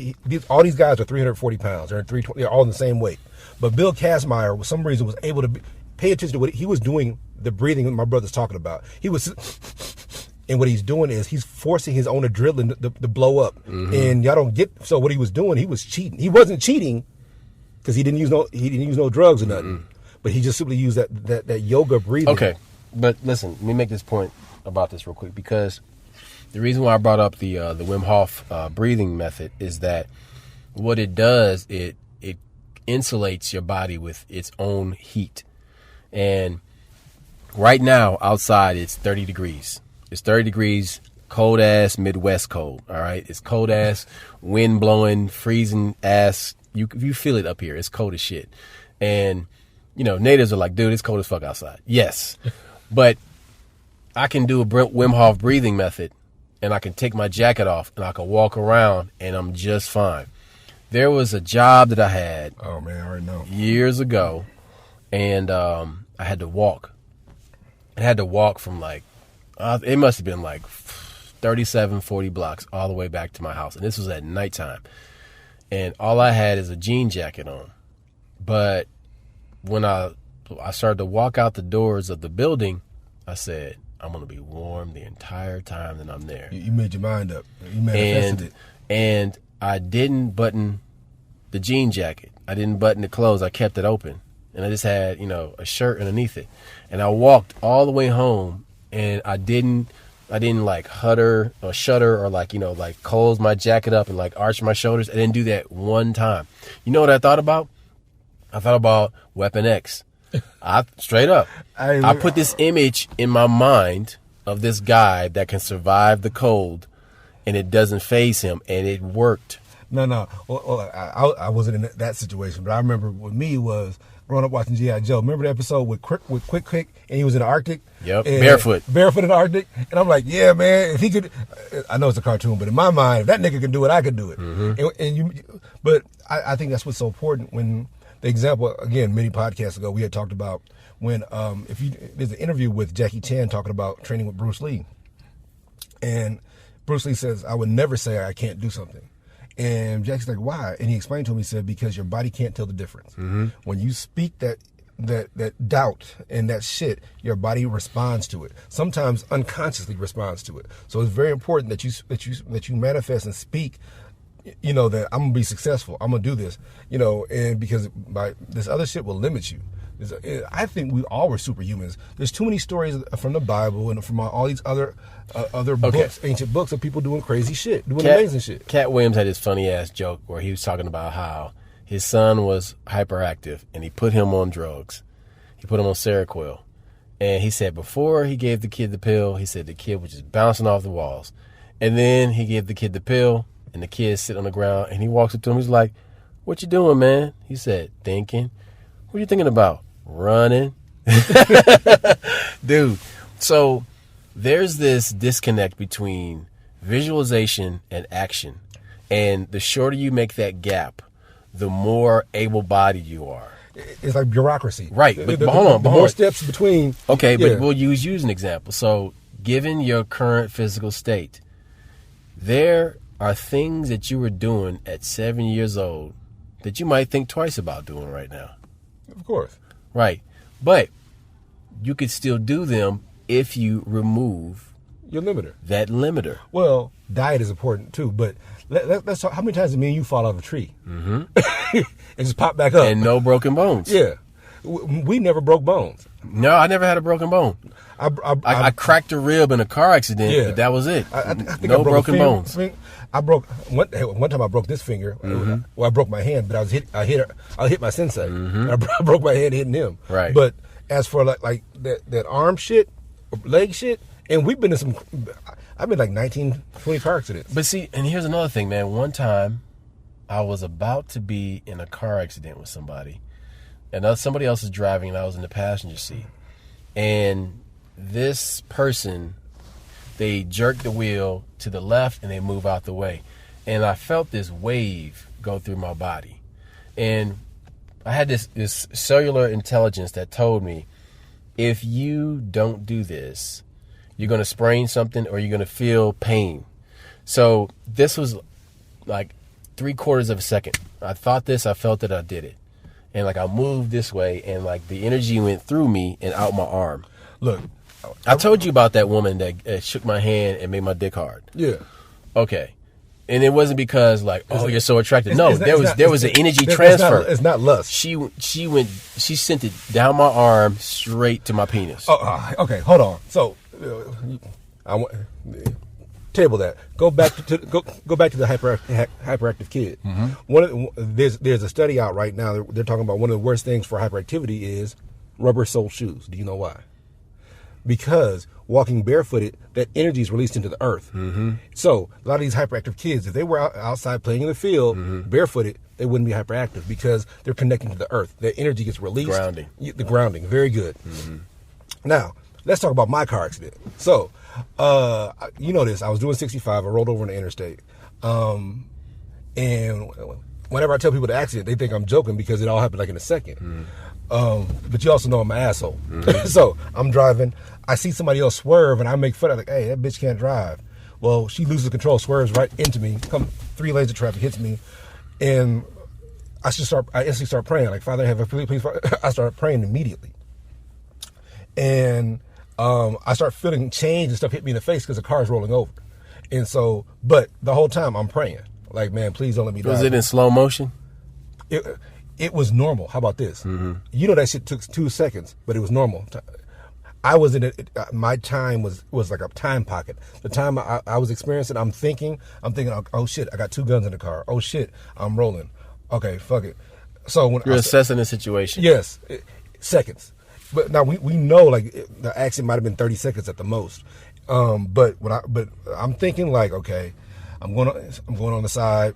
all these guys are 340 pounds. They're 320. They're all in the same weight. But Bill Kazmaier, for some reason, was able to pay attention to what he was doing. The breathing my brother's talking about. He was. And what he's doing is he's forcing his own adrenaline to blow up. Mm-hmm. And y'all don't get. So what he was doing, he was cheating. He wasn't cheating because he didn't use no drugs or nothing. Mm-hmm. But he just simply used that yoga breathing. Okay, but listen, let me make this point about this real quick, because the reason why I brought up the Wim Hof breathing method is that what it does, it insulates your body with its own heat. And right now outside it's 30 degrees. It's 30 degrees, cold ass Midwest cold. All right, it's cold ass, wind blowing, freezing ass. You feel it up here. It's cold as shit. And natives are like, dude, it's cold as fuck outside. Yes, but I can do a Wim Hof breathing method, and I can take my jacket off, and I can walk around, and I'm just fine. There was a job that I had. Oh man, I already know. Years ago, and I had to walk. I had to walk from it must have been like 37, 40 blocks all the way back to my house. And this was at nighttime. And all I had is a jean jacket on. But when I started to walk out the doors of the building, I said, I'm going to be warm the entire time that I'm there. You made your mind up. You manifested it. And I didn't button the jean jacket. I didn't button the clothes. I kept it open. And I just had, a shirt underneath it. And I walked all the way home. And I didn't like shudder or close my jacket up and arch my shoulders. I didn't do that one time. You know what I thought about? I thought about Weapon X. Straight up. I put this image in my mind of this guy that can survive the cold and it doesn't faze him, and it worked. No. Well, I wasn't in that situation, but I remember with me was growing up watching G.I. Joe. Remember the episode with Quick, and he was in the Arctic? Yep, barefoot in the Arctic. And I'm like, yeah, man, if he could, I know it's a cartoon, but in my mind, if that nigga can do it, I could do it. Mm-hmm. But I think that's what's so important. When the example, again, many podcasts ago, we had talked about when, there's an interview with Jackie Chan talking about training with Bruce Lee. And Bruce Lee says, I would never say I can't do something. And Jackie's like, why? And he explained to him, he said, because your body can't tell the difference. Mm-hmm. When you speak that doubt and that shit, your body responds to it. Sometimes unconsciously responds to it. So it's very important that you manifest and speak that I'm gonna be successful. I'm gonna do this, and because this other shit will limit you. I think we all were superhumans. There's too many stories from the Bible and from all these other books, ancient books of people doing crazy shit, doing amazing shit. Cat Williams had this funny ass joke where he was talking about how his son was hyperactive and he put him on drugs. He put him on Seroquel. And he said before he gave the kid the pill, he said the kid was just bouncing off the walls. And then he gave the kid the pill and the kid sit on the ground and he walks up to him. He's like, "What you doing, man?" He said, "Thinking." "What are you thinking about?" "Running." Dude, so there's this disconnect between visualization and action. And the shorter you make that gap, the more able-bodied you are. It's like bureaucracy. Right, but hold on. The more steps between. Okay, but we'll use an example. So given your current physical state, there are things that you were doing at 7 years old that you might think twice about doing right now. Of course. Right. But you could still do them if you remove your limiter. That limiter. Well, diet is important too, but let's talk. How many times did me and you fall out of a tree? Mm-hmm. And just pop back up. And no broken bones. Yeah. We never broke bones. No, I never had a broken bone. I cracked a rib in a car accident, but that was it. I think no I broke broken bones. I broke one time. I broke this finger. Mm-hmm. Well, I broke my hand, but I hit my sensei. Mm-hmm. I broke my hand hitting him. Right. But as for like that arm shit, leg shit, and we've been in some. I've been like 19, 20 car accidents. But see, and here's another thing, man. One time, I was about to be in a car accident with somebody, and somebody else was driving, and I was in the passenger seat, and this person, they jerk the wheel to the left and they move out the way. And I felt this wave go through my body. And I had this cellular intelligence that told me, if you don't do this, you're going to sprain something or you're going to feel pain. So this was like 3/4 of a second. I thought this, I felt it, I did it. And like I moved this way and like the energy went through me and out my arm. Look, I told you about that woman that shook my hand and made my dick hard. Yeah. Okay. And it wasn't because like, oh, you're so attractive. No, there was an energy transfer. It's not lust. She sent it down my arm straight to my penis. Oh, okay. Hold on. So, I want table that. Go back to the hyperactive kid. Mm-hmm. There's a study out right now. They're talking about one of the worst things for hyperactivity is rubber sole shoes. Do you know why? Because walking barefooted, that energy is released into the earth. Mm-hmm. So a lot of these hyperactive kids, if they were outside playing in the field, mm-hmm. barefooted, they wouldn't be hyperactive because they're connecting to the earth. Their energy gets released. Grounding. The grounding. Very good. Mm-hmm. Now, let's talk about my car accident. So, you know this. I was doing 65. I rolled over on the interstate. And whenever I tell people the accident, they think I'm joking because it all happened like in a second. Mm-hmm. But you also know I'm an asshole. Mm-hmm. So I'm driving. I see somebody else swerve, and I make fun of it, like, hey, that bitch can't drive. Well, she loses control, swerves right into me, come 3 lanes of traffic, hits me, and I instantly start praying, like, Father, have a please. I start praying immediately. And I start feeling change and stuff hit me in the face because the car is rolling over. And so, but the whole time I'm praying, like, man, please don't let me die. Was it in slow motion? It was normal. How about this? Mm-hmm. You know that shit took 2 seconds, but it was normal. I was in it. My time was like a time pocket. The time I was experiencing, I'm thinking, oh shit, I got 2 guns in the car. Oh shit, I'm rolling. Okay, fuck it. So when you're assessing the situation. Yes, seconds. But now we know like the accident might have been 30 seconds at the most. But I'm thinking like, okay, I'm going on the side.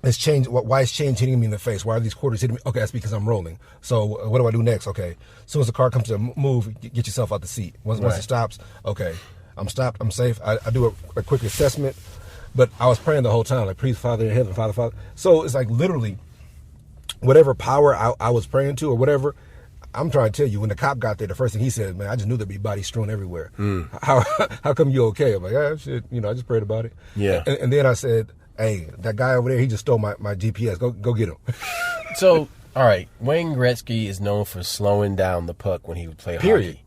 It's change. Why is change hitting me in the face? Why are these quarters hitting me? Okay, that's because I'm rolling. So what do I do next? Okay, as soon as the car comes to move, get yourself out the seat. Once it stops, okay, I'm stopped. I'm safe. I do a quick assessment, but I was praying the whole time, like, please, Father in heaven, Father. So it's like literally, whatever power I was praying to or whatever. I'm trying to tell you, when the cop got there, the first thing he said, man, I just knew there'd be bodies strewn everywhere. How come you okay? I'm like, yeah, shit. I just prayed about it. Yeah. And then I said, hey, that guy over there, he just stole my GPS. Go get him. So, all right, Wayne Gretzky is known for slowing down the puck when he would play hockey.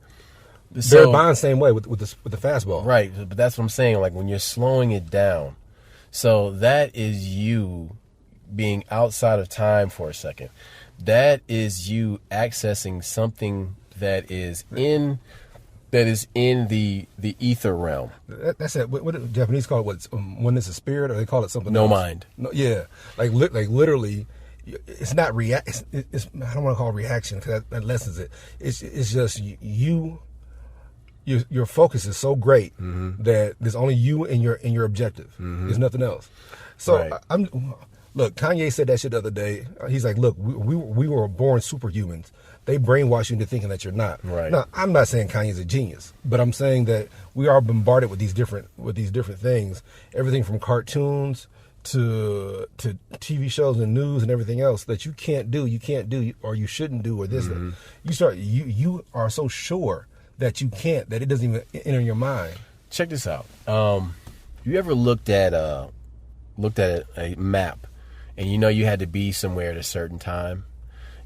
Barry Bonds, same way with the fastball. Right, but that's what I'm saying. Like when you're slowing it down, So that is you being outside of time for a second. That is you accessing something that is in the ether realm. That's it. What do Japanese call it? What's oneness of spirit, or they call it something No else? mind. No, yeah, like literally, it's not react. It's I don't want to call it reaction because that lessens it. It's just you. Your focus is so great that there's only you and your objective. There's nothing else. So Right. Look, Kanye said that shit the other day. He's like, look, we were born superhumans. They brainwash you into thinking that you're not. Right. Now, I'm not saying Kanye's a genius, but I'm saying that we are bombarded with these different things. Everything from cartoons to TV shows and news and everything else that you can't do, or you shouldn't do, or this. You are so sure that you can't, that it doesn't even enter your mind. Check this out. You ever looked at a map, and you had to be somewhere at a certain time,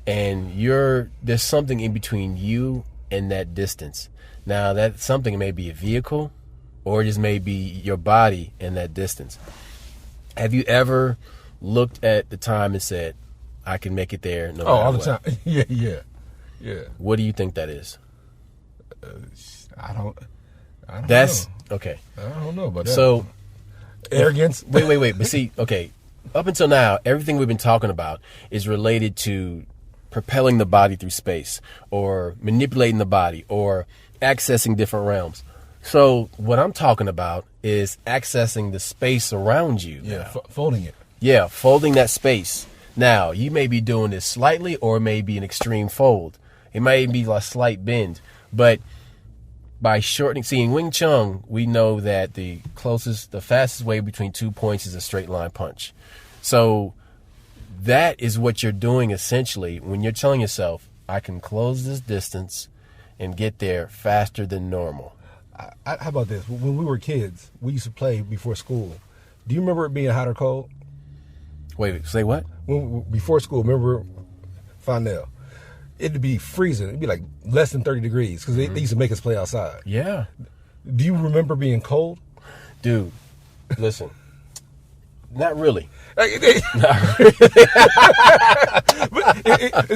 and there's something in between you and that distance. Now that something may be a vehicle, or it just may be your body and that distance. Have you ever looked at the time and said, "I can make it there"? No matter all the what? time. Yeah. What do you think that is? I don't That's know. okay. I don't know about that. So arrogance. Wait. But see, okay, up until now, everything we've been talking about is related to propelling the body through space, or manipulating the body, or accessing different realms. So what I'm talking about is accessing the space around you. Yeah, folding it. Yeah, folding that space. Now, you may be doing this slightly, or it may be an extreme fold. It may be a slight bend. But by in Wing Chun, we know that the fastest way between 2 points is a straight line punch. So that is what you're doing essentially when you're telling yourself, I can close this distance and get there faster than normal. How about this? When we were kids, we used to play before school. Do you remember it being hot or cold? Wait, say what? Before school, remember Fondell? It'd be freezing. It'd be like less than 30 degrees because they used to make us play outside. Yeah. Do you remember being cold? Dude, listen. Not really. Is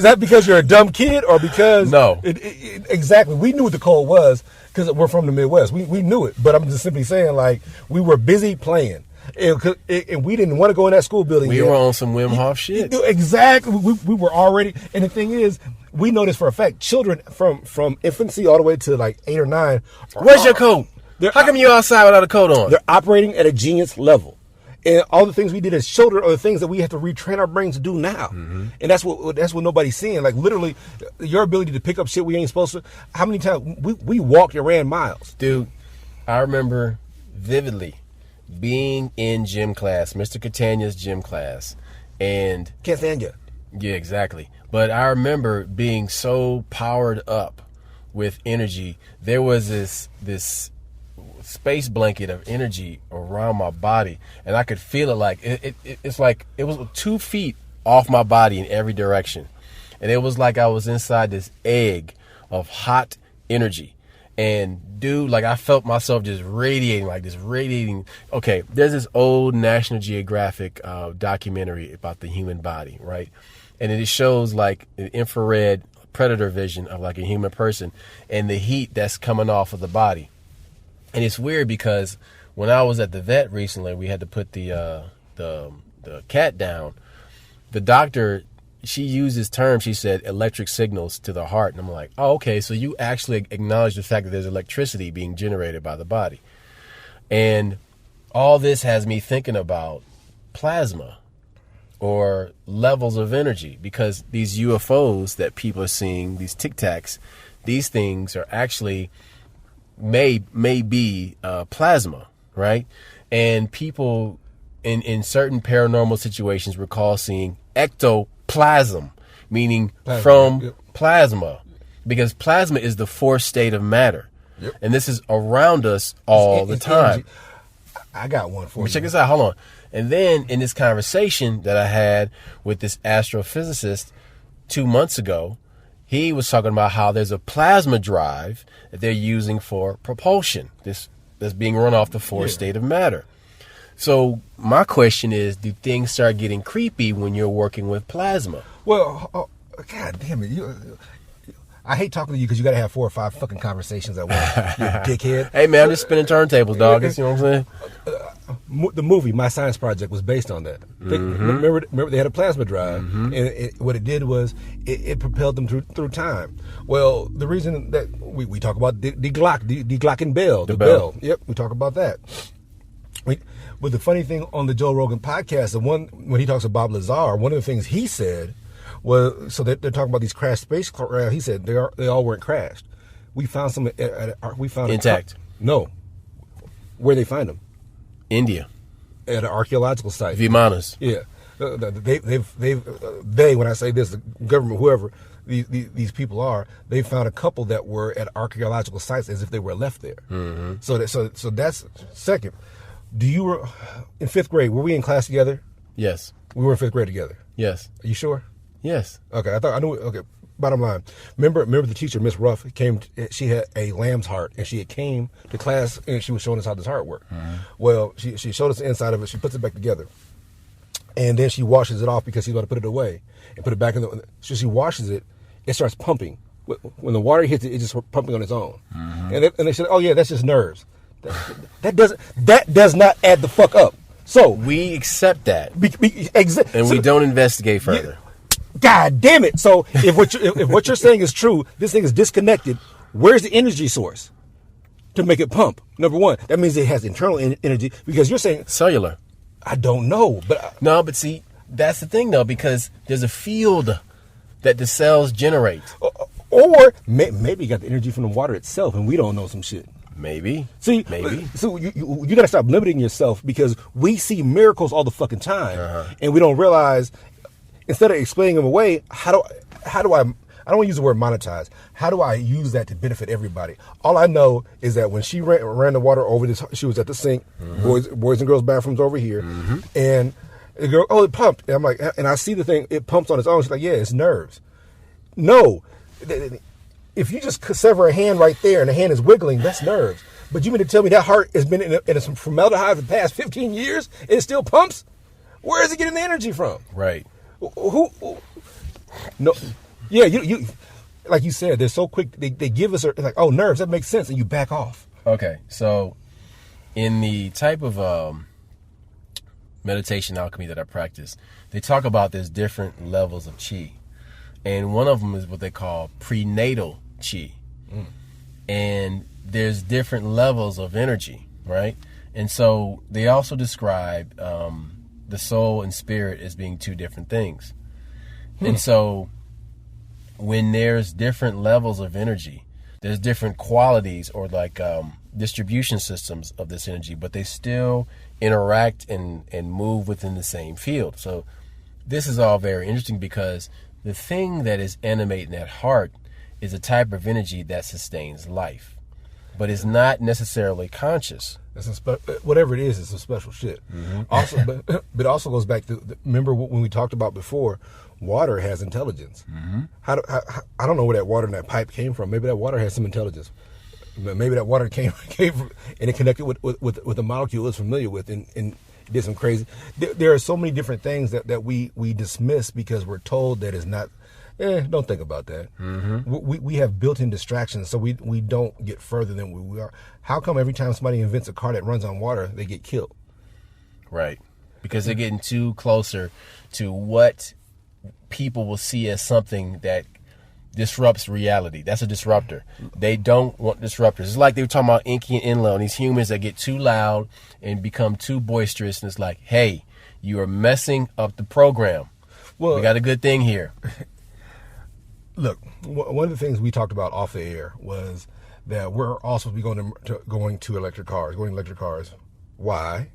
that because you're a dumb kid or because... No. Exactly. We knew what the cold was because we're from the Midwest. We knew it. But I'm just simply saying, like, we were busy playing. And we didn't want to go in that school building We were on some Wim Hof shit. Exactly. We were already... And the thing is, we know this for a fact. Children from infancy all the way to like 8 or 9... Where's your coat? How come you're outside without a coat on? They're operating at a genius level. And all the things we did as children are the things that we have to retrain our brains to do now. And that's what nobody's seeing. Like literally, your ability to pick up shit we ain't supposed to. How many times we walked and ran miles? Dude, I remember vividly being in gym class, Mr. Catania's gym class, and Can't stand you. yeah, exactly. But I remember being so powered up with energy. There was this space blanket of energy around my body, and I could feel it. Like it's like it was 2 feet off my body in every direction, and it was like I was inside this egg of hot energy. And dude, like I felt myself just radiating. Okay, there's this old National Geographic documentary about the human body, right? And it shows like an infrared predator vision of like a human person and the heat that's coming off of the body. And it's weird because when I was at the vet recently, we had to put the cat down. The doctor, she used this term, she said electric signals to the heart. And I'm like, oh, okay, so you actually acknowledge the fact that there's electricity being generated by the body. And all this has me thinking about plasma or levels of energy, because these UFOs that people are seeing, these Tic Tacs, these things are actually may be plasma, right? And people in certain paranormal situations recall seeing ectoplasm, meaning from plasma, because plasma is the fourth state of matter. Yep. And this is around us all the time. Energy. I got one for you. Check this out. Hold on. And then in this conversation that I had with this astrophysicist 2 months ago, he was talking about how there's a plasma drive that they're using for propulsion. That's being run off the fourth state of matter. So my question is, do things start getting creepy when you're working with plasma? Well, God damn it. I hate talking to you because you got to have 4 or 5 fucking conversations at once. You dickhead. Hey, man, I'm just spinning turntables, dog. You know what I'm saying? The movie, My Science Project, was based on that. Remember they had a plasma drive, and what it did was it propelled them through time. Well, the reason that we talk about the Glocken Bell, the bell. Yep, we talk about that. But the funny thing on the Joe Rogan podcast, when he talks to Bob Lazar, one of the things he said was, so they're talking about these crashed spacecraft. He said they all weren't crashed. We found some. We found intact. No, where they find them? India, at an archaeological site. Vimanas. Yeah, they. When I say this, the government, whoever these people are, they found a couple that were at archaeological sites as if they were left there. Mm-hmm. So that's second. You were in 5th grade? Were we in class together? Yes. We were in 5th grade together. Yes. Are you sure? Yes. Okay, I knew. Okay, bottom line. Remember the teacher, Miss Ruff, came. She had a lamb's heart, and she came to class, and she was showing us how this heart worked. Mm-hmm. Well, she showed us the inside of it. She puts it back together, and then she washes it off because she's going to put it away and put it back in the. So she washes it. It starts pumping. When the water hits it, it's just pumping on its own. Mm-hmm. And they said, "Oh yeah, that's just nerves." That does not add the fuck up. So we accept that, and we don't investigate further. God damn it! So if what you're saying is true, this thing is disconnected. Where's the energy source to make it pump? Number one, that means it has internal energy, because you're saying cellular. I don't know, but see, that's the thing though, because there's a field that the cells generate, or maybe you got the energy from the water itself, and we don't know some shit. Maybe. Maybe. So you got to stop limiting yourself, because we see miracles all the fucking time, and we don't realize. Instead of explaining them away, how do I don't want to use the word monetize. How do I use that to benefit everybody? All I know is that when she ran the water over this, she was at the sink, boys and girls bathrooms over here, and the girl, it pumped. And I'm like, and I see the thing, it pumps on its own. She's like, yeah, it's nerves. No. If you just sever a hand right there and the hand is wiggling, that's nerves. But you mean to tell me that heart has been in some formaldehyde for the past 15 years and it still pumps? Where is it getting the energy from? Right. Who? No. Yeah, you like you said, they're so quick. They give us like, oh, nerves, that makes sense, and you back off. Okay, so in the type of meditation alchemy that I practice, they talk about there's different levels of chi. And one of them is what they call prenatal chi. And there's different levels of energy, right? And so they also describe the soul and spirit as being two different things. And so when there's different levels of energy, there's different qualities or like distribution systems of this energy, but they still interact and move within the same field. So this is all very interesting, because the thing that is animating that heart is a type of energy that sustains life, but is not necessarily conscious. Whatever it is, it's some special shit. Also, but it also goes back to remember when we talked about before. Water has intelligence. I don't know where that water in that pipe came from. Maybe that water has some intelligence. Maybe that water came from, and it connected with a molecule it's familiar with, and did some crazy. There are so many different things that we dismiss because we're told that is not. Don't think about that. We have built-in distractions, so we don't get further than we are. How come every time somebody invents a car that runs on water, they get killed? Right, because they're getting too closer to what people will see as something that disrupts reality. That's a disruptor. They don't want disruptors. It's like they were talking about Inky and Enlil, and these humans that get too loud and become too boisterous, and it's like, hey, you are messing up the program. Well, we got a good thing here. Look, one of the things we talked about off the air was that we're also going to electric cars. Why?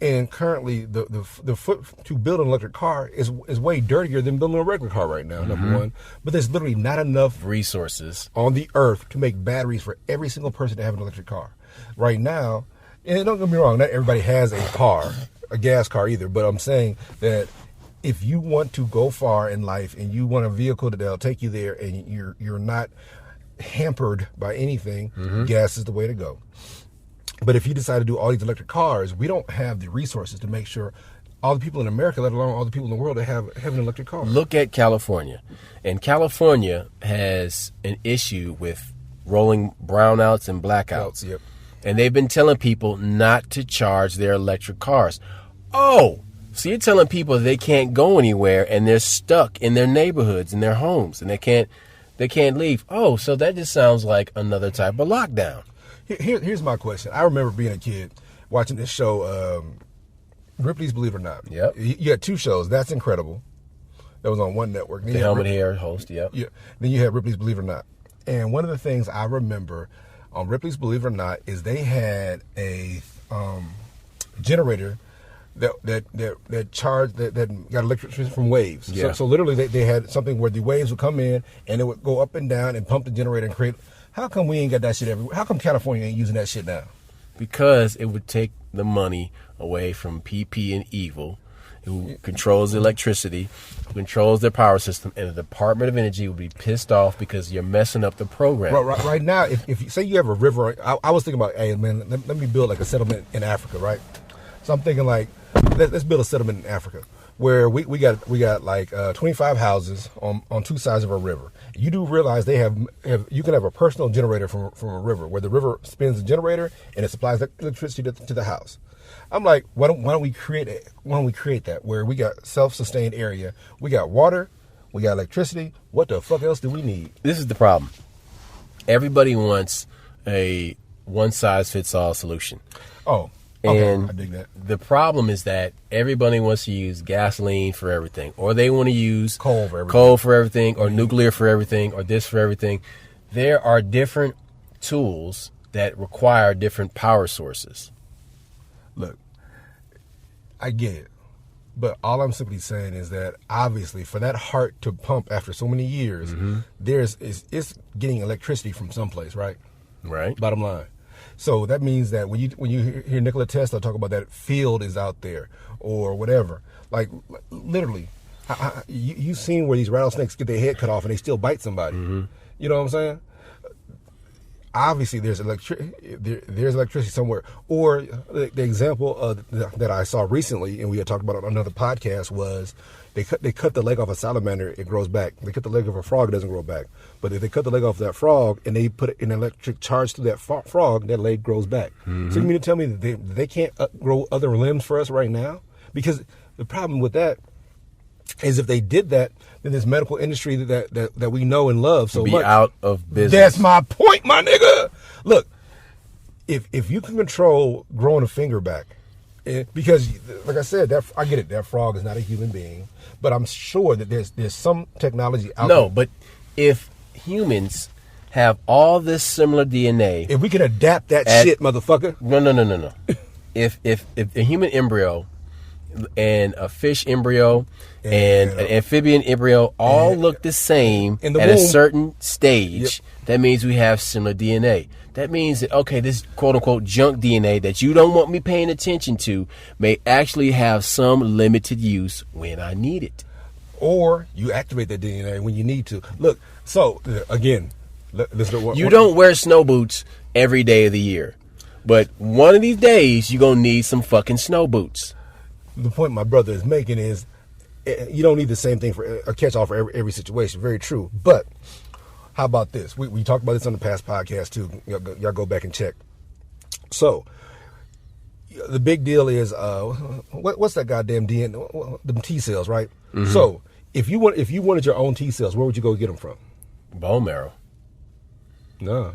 And currently, the foot to build an electric car is way dirtier than building a regular car right now. Number one, but there's literally not enough resources on the earth to make batteries for every single person to have an electric car right now. And don't get me wrong, not everybody has a gas car either. But I'm saying that if you want to go far in life and you want a vehicle that'll take you there, and you're not hampered by anything, gas is the way to go. But if you decide to do all these electric cars, we don't have the resources to make sure all the people in America, let alone all the people in the world, that have an electric car. Look at California. And California has an issue with rolling brownouts and blackouts. Yep. And they've been telling people not to charge their electric cars. Oh, so you're telling people they can't go anywhere and they're stuck in their neighborhoods, in their homes, and they can't leave. Oh, so that just sounds like another type of lockdown. Here's my question. I remember being a kid watching this show, Ripley's Believe It or Not. Yep. You had two shows. That's Incredible. That was on one network. The helmet hair host, yep. Yeah. Then you had Ripley's Believe It or Not. And one of the things I remember on Ripley's Believe It or Not is they had a generator that charged that got electricity from waves. Yeah. So literally they had something where the waves would come in and it would go up and down and pump the generator and create. How come we ain't got that shit everywhere? How come California ain't using that shit now? Because it would take the money away from PP and Evil, who controls the electricity, who controls their power system, and the Department of Energy would be pissed off because you're messing up the program. Right now, if you say you have a river, I was thinking about, hey man, let me build like a settlement in Africa, right? So I'm thinking like, let's build a settlement in Africa where we got like 25 houses on two sides of a river. You do realize they have you can have a personal generator from a river where the river spins the generator and it supplies electricity to the house. I'm like, why don't we create that where we got self-sustained area, we got water, we got electricity. What the fuck else do we need? This is the problem. Everybody wants a one-size-fits-all solution. Oh, okay, and I dig that. The problem is that everybody wants to use gasoline for everything, or they want to use coal for everything, or nuclear for everything, or this for everything. There are different tools that require different power sources. Look, I get it, but all I'm simply saying is that obviously for that heart to pump after so many years, it's getting electricity from someplace, right? Right. Bottom line. So that means that when you hear Nikola Tesla talk about that field is out there or whatever, like literally, you've seen where these rattlesnakes get their head cut off and they still bite somebody. Mm-hmm. You know what I'm saying? Obviously, there's electricity somewhere. Or the example that I saw recently, and we had talked about it on another podcast, was they cut the leg off a salamander, it grows back. They cut the leg of a frog, it doesn't grow back. But if they cut the leg off that frog and they put an electric charge through that frog, that leg grows back. Mm-hmm. So you mean to tell me that they can't grow other limbs for us right now? Because the problem with that is if they did that, then this medical industry that we know and love so much be out of business. That's my point, my nigga. Look, if you can control growing a finger back, because like I said, I get it. That frog is not a human being, but I'm sure that there's some technology out there. No, but if humans have all this similar DNA, if we can adapt that shit, motherfucker. No. if a human embryo and a fish embryo and an amphibian embryo all look the same at a certain stage, that means we have similar DNA. That means that, okay, this quote-unquote junk DNA that you don't want me paying attention to may actually have some limited use when I need it. Or you activate that DNA when you need to. Look, so, again, you don't wear snow boots every day of the year. But one of these days, you're going to need some fucking snow boots. The point my brother is making is you don't need the same thing for a catch-all for every situation. Very true. But how about this? We talked about this on the past podcast, too. Y'all go back and check. So, the big deal is, what's that goddamn DNA? The T cells, right? Mm-hmm. So, if you wanted your own T cells, where would you go get them from? Bone marrow. No,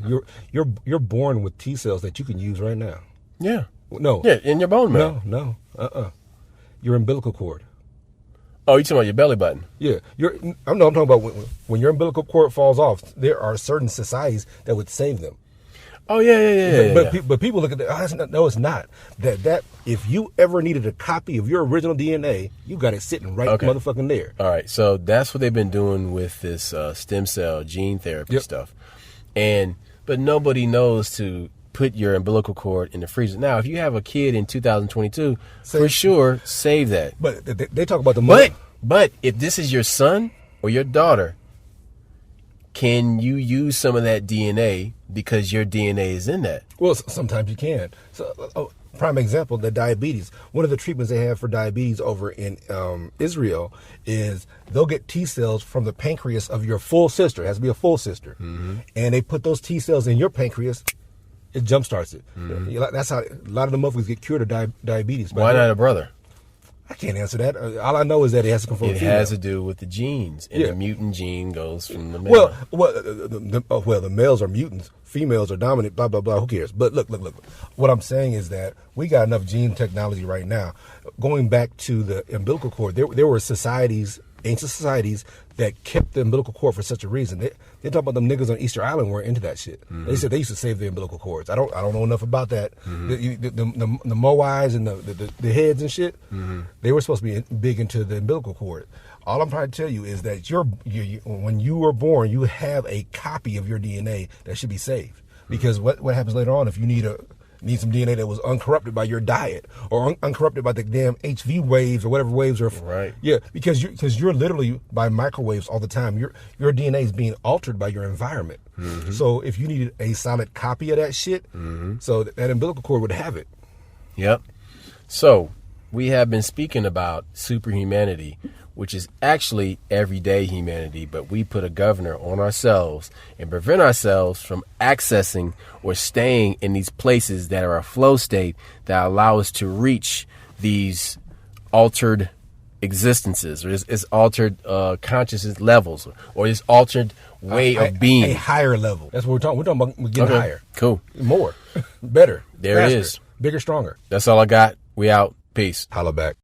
you're born with T cells that you can use right now. Yeah. No. Yeah, in your bone marrow. No. Your umbilical cord. Oh, you're talking about your belly button? Yeah. I'm talking about when your umbilical cord falls off, there are certain societies that would save them. Oh, yeah. But people look at that. No, it's not. That if you ever needed a copy of your original DNA, you got it sitting right motherfucking there. All right. So that's what they've been doing with this stem cell gene therapy stuff. But nobody knows to put your umbilical cord in the freezer. Now, if you have a kid in 2022, for sure, save that. But they talk about the money. But if this is your son or your daughter, can you use some of that DNA because your DNA is in that? Well, sometimes you can. So, prime example, the diabetes. One of the treatments they have for diabetes over in Israel is they'll get T cells from the pancreas of your full sister. It has to be a full sister. Mm-hmm. And they put those T cells in your pancreas. It jumpstarts it. Mm-hmm. That's how a lot of the motherfuckers get cured of diabetes. Why not a brother? I can't answer that. All I know is that it has to come from a female. It has to do with the genes, and the mutant gene goes from the male. Well, the males are mutants, females are dominant. Blah blah blah. Who cares? But look. What I'm saying is that we got enough gene technology right now. Going back to the umbilical cord, there were societies, ancient societies, that kept the umbilical cord for such a reason. They talk about them niggas on Easter Island weren't into that shit. Mm-hmm. They said they used to save the umbilical cords. I don't know enough about that. Mm-hmm. The Moais and the heads and shit, mm-hmm. they were supposed to be big into the umbilical cord. All I'm trying to tell you is that when you were born, you have a copy of your DNA that should be saved. Because what happens later on if you need some DNA that was uncorrupted by your diet or uncorrupted by the damn HV waves or whatever waves are. Right. Yeah, because you're literally by microwaves all the time. Your DNA is being altered by your environment. Mm-hmm. So if you needed a solid copy of that shit, mm-hmm. so that umbilical cord would have it. Yep. So we have been speaking about superhumanity, which is actually everyday humanity, but we put a governor on ourselves and prevent ourselves from accessing or staying in these places that are a flow state that allow us to reach these altered existences or this altered consciousness levels or this altered way of being. A higher level. That's what we're talking. We're talking about getting higher. Cool. More. Better. There faster, it is. Bigger, stronger. That's all I got. We out. Peace. Holla back.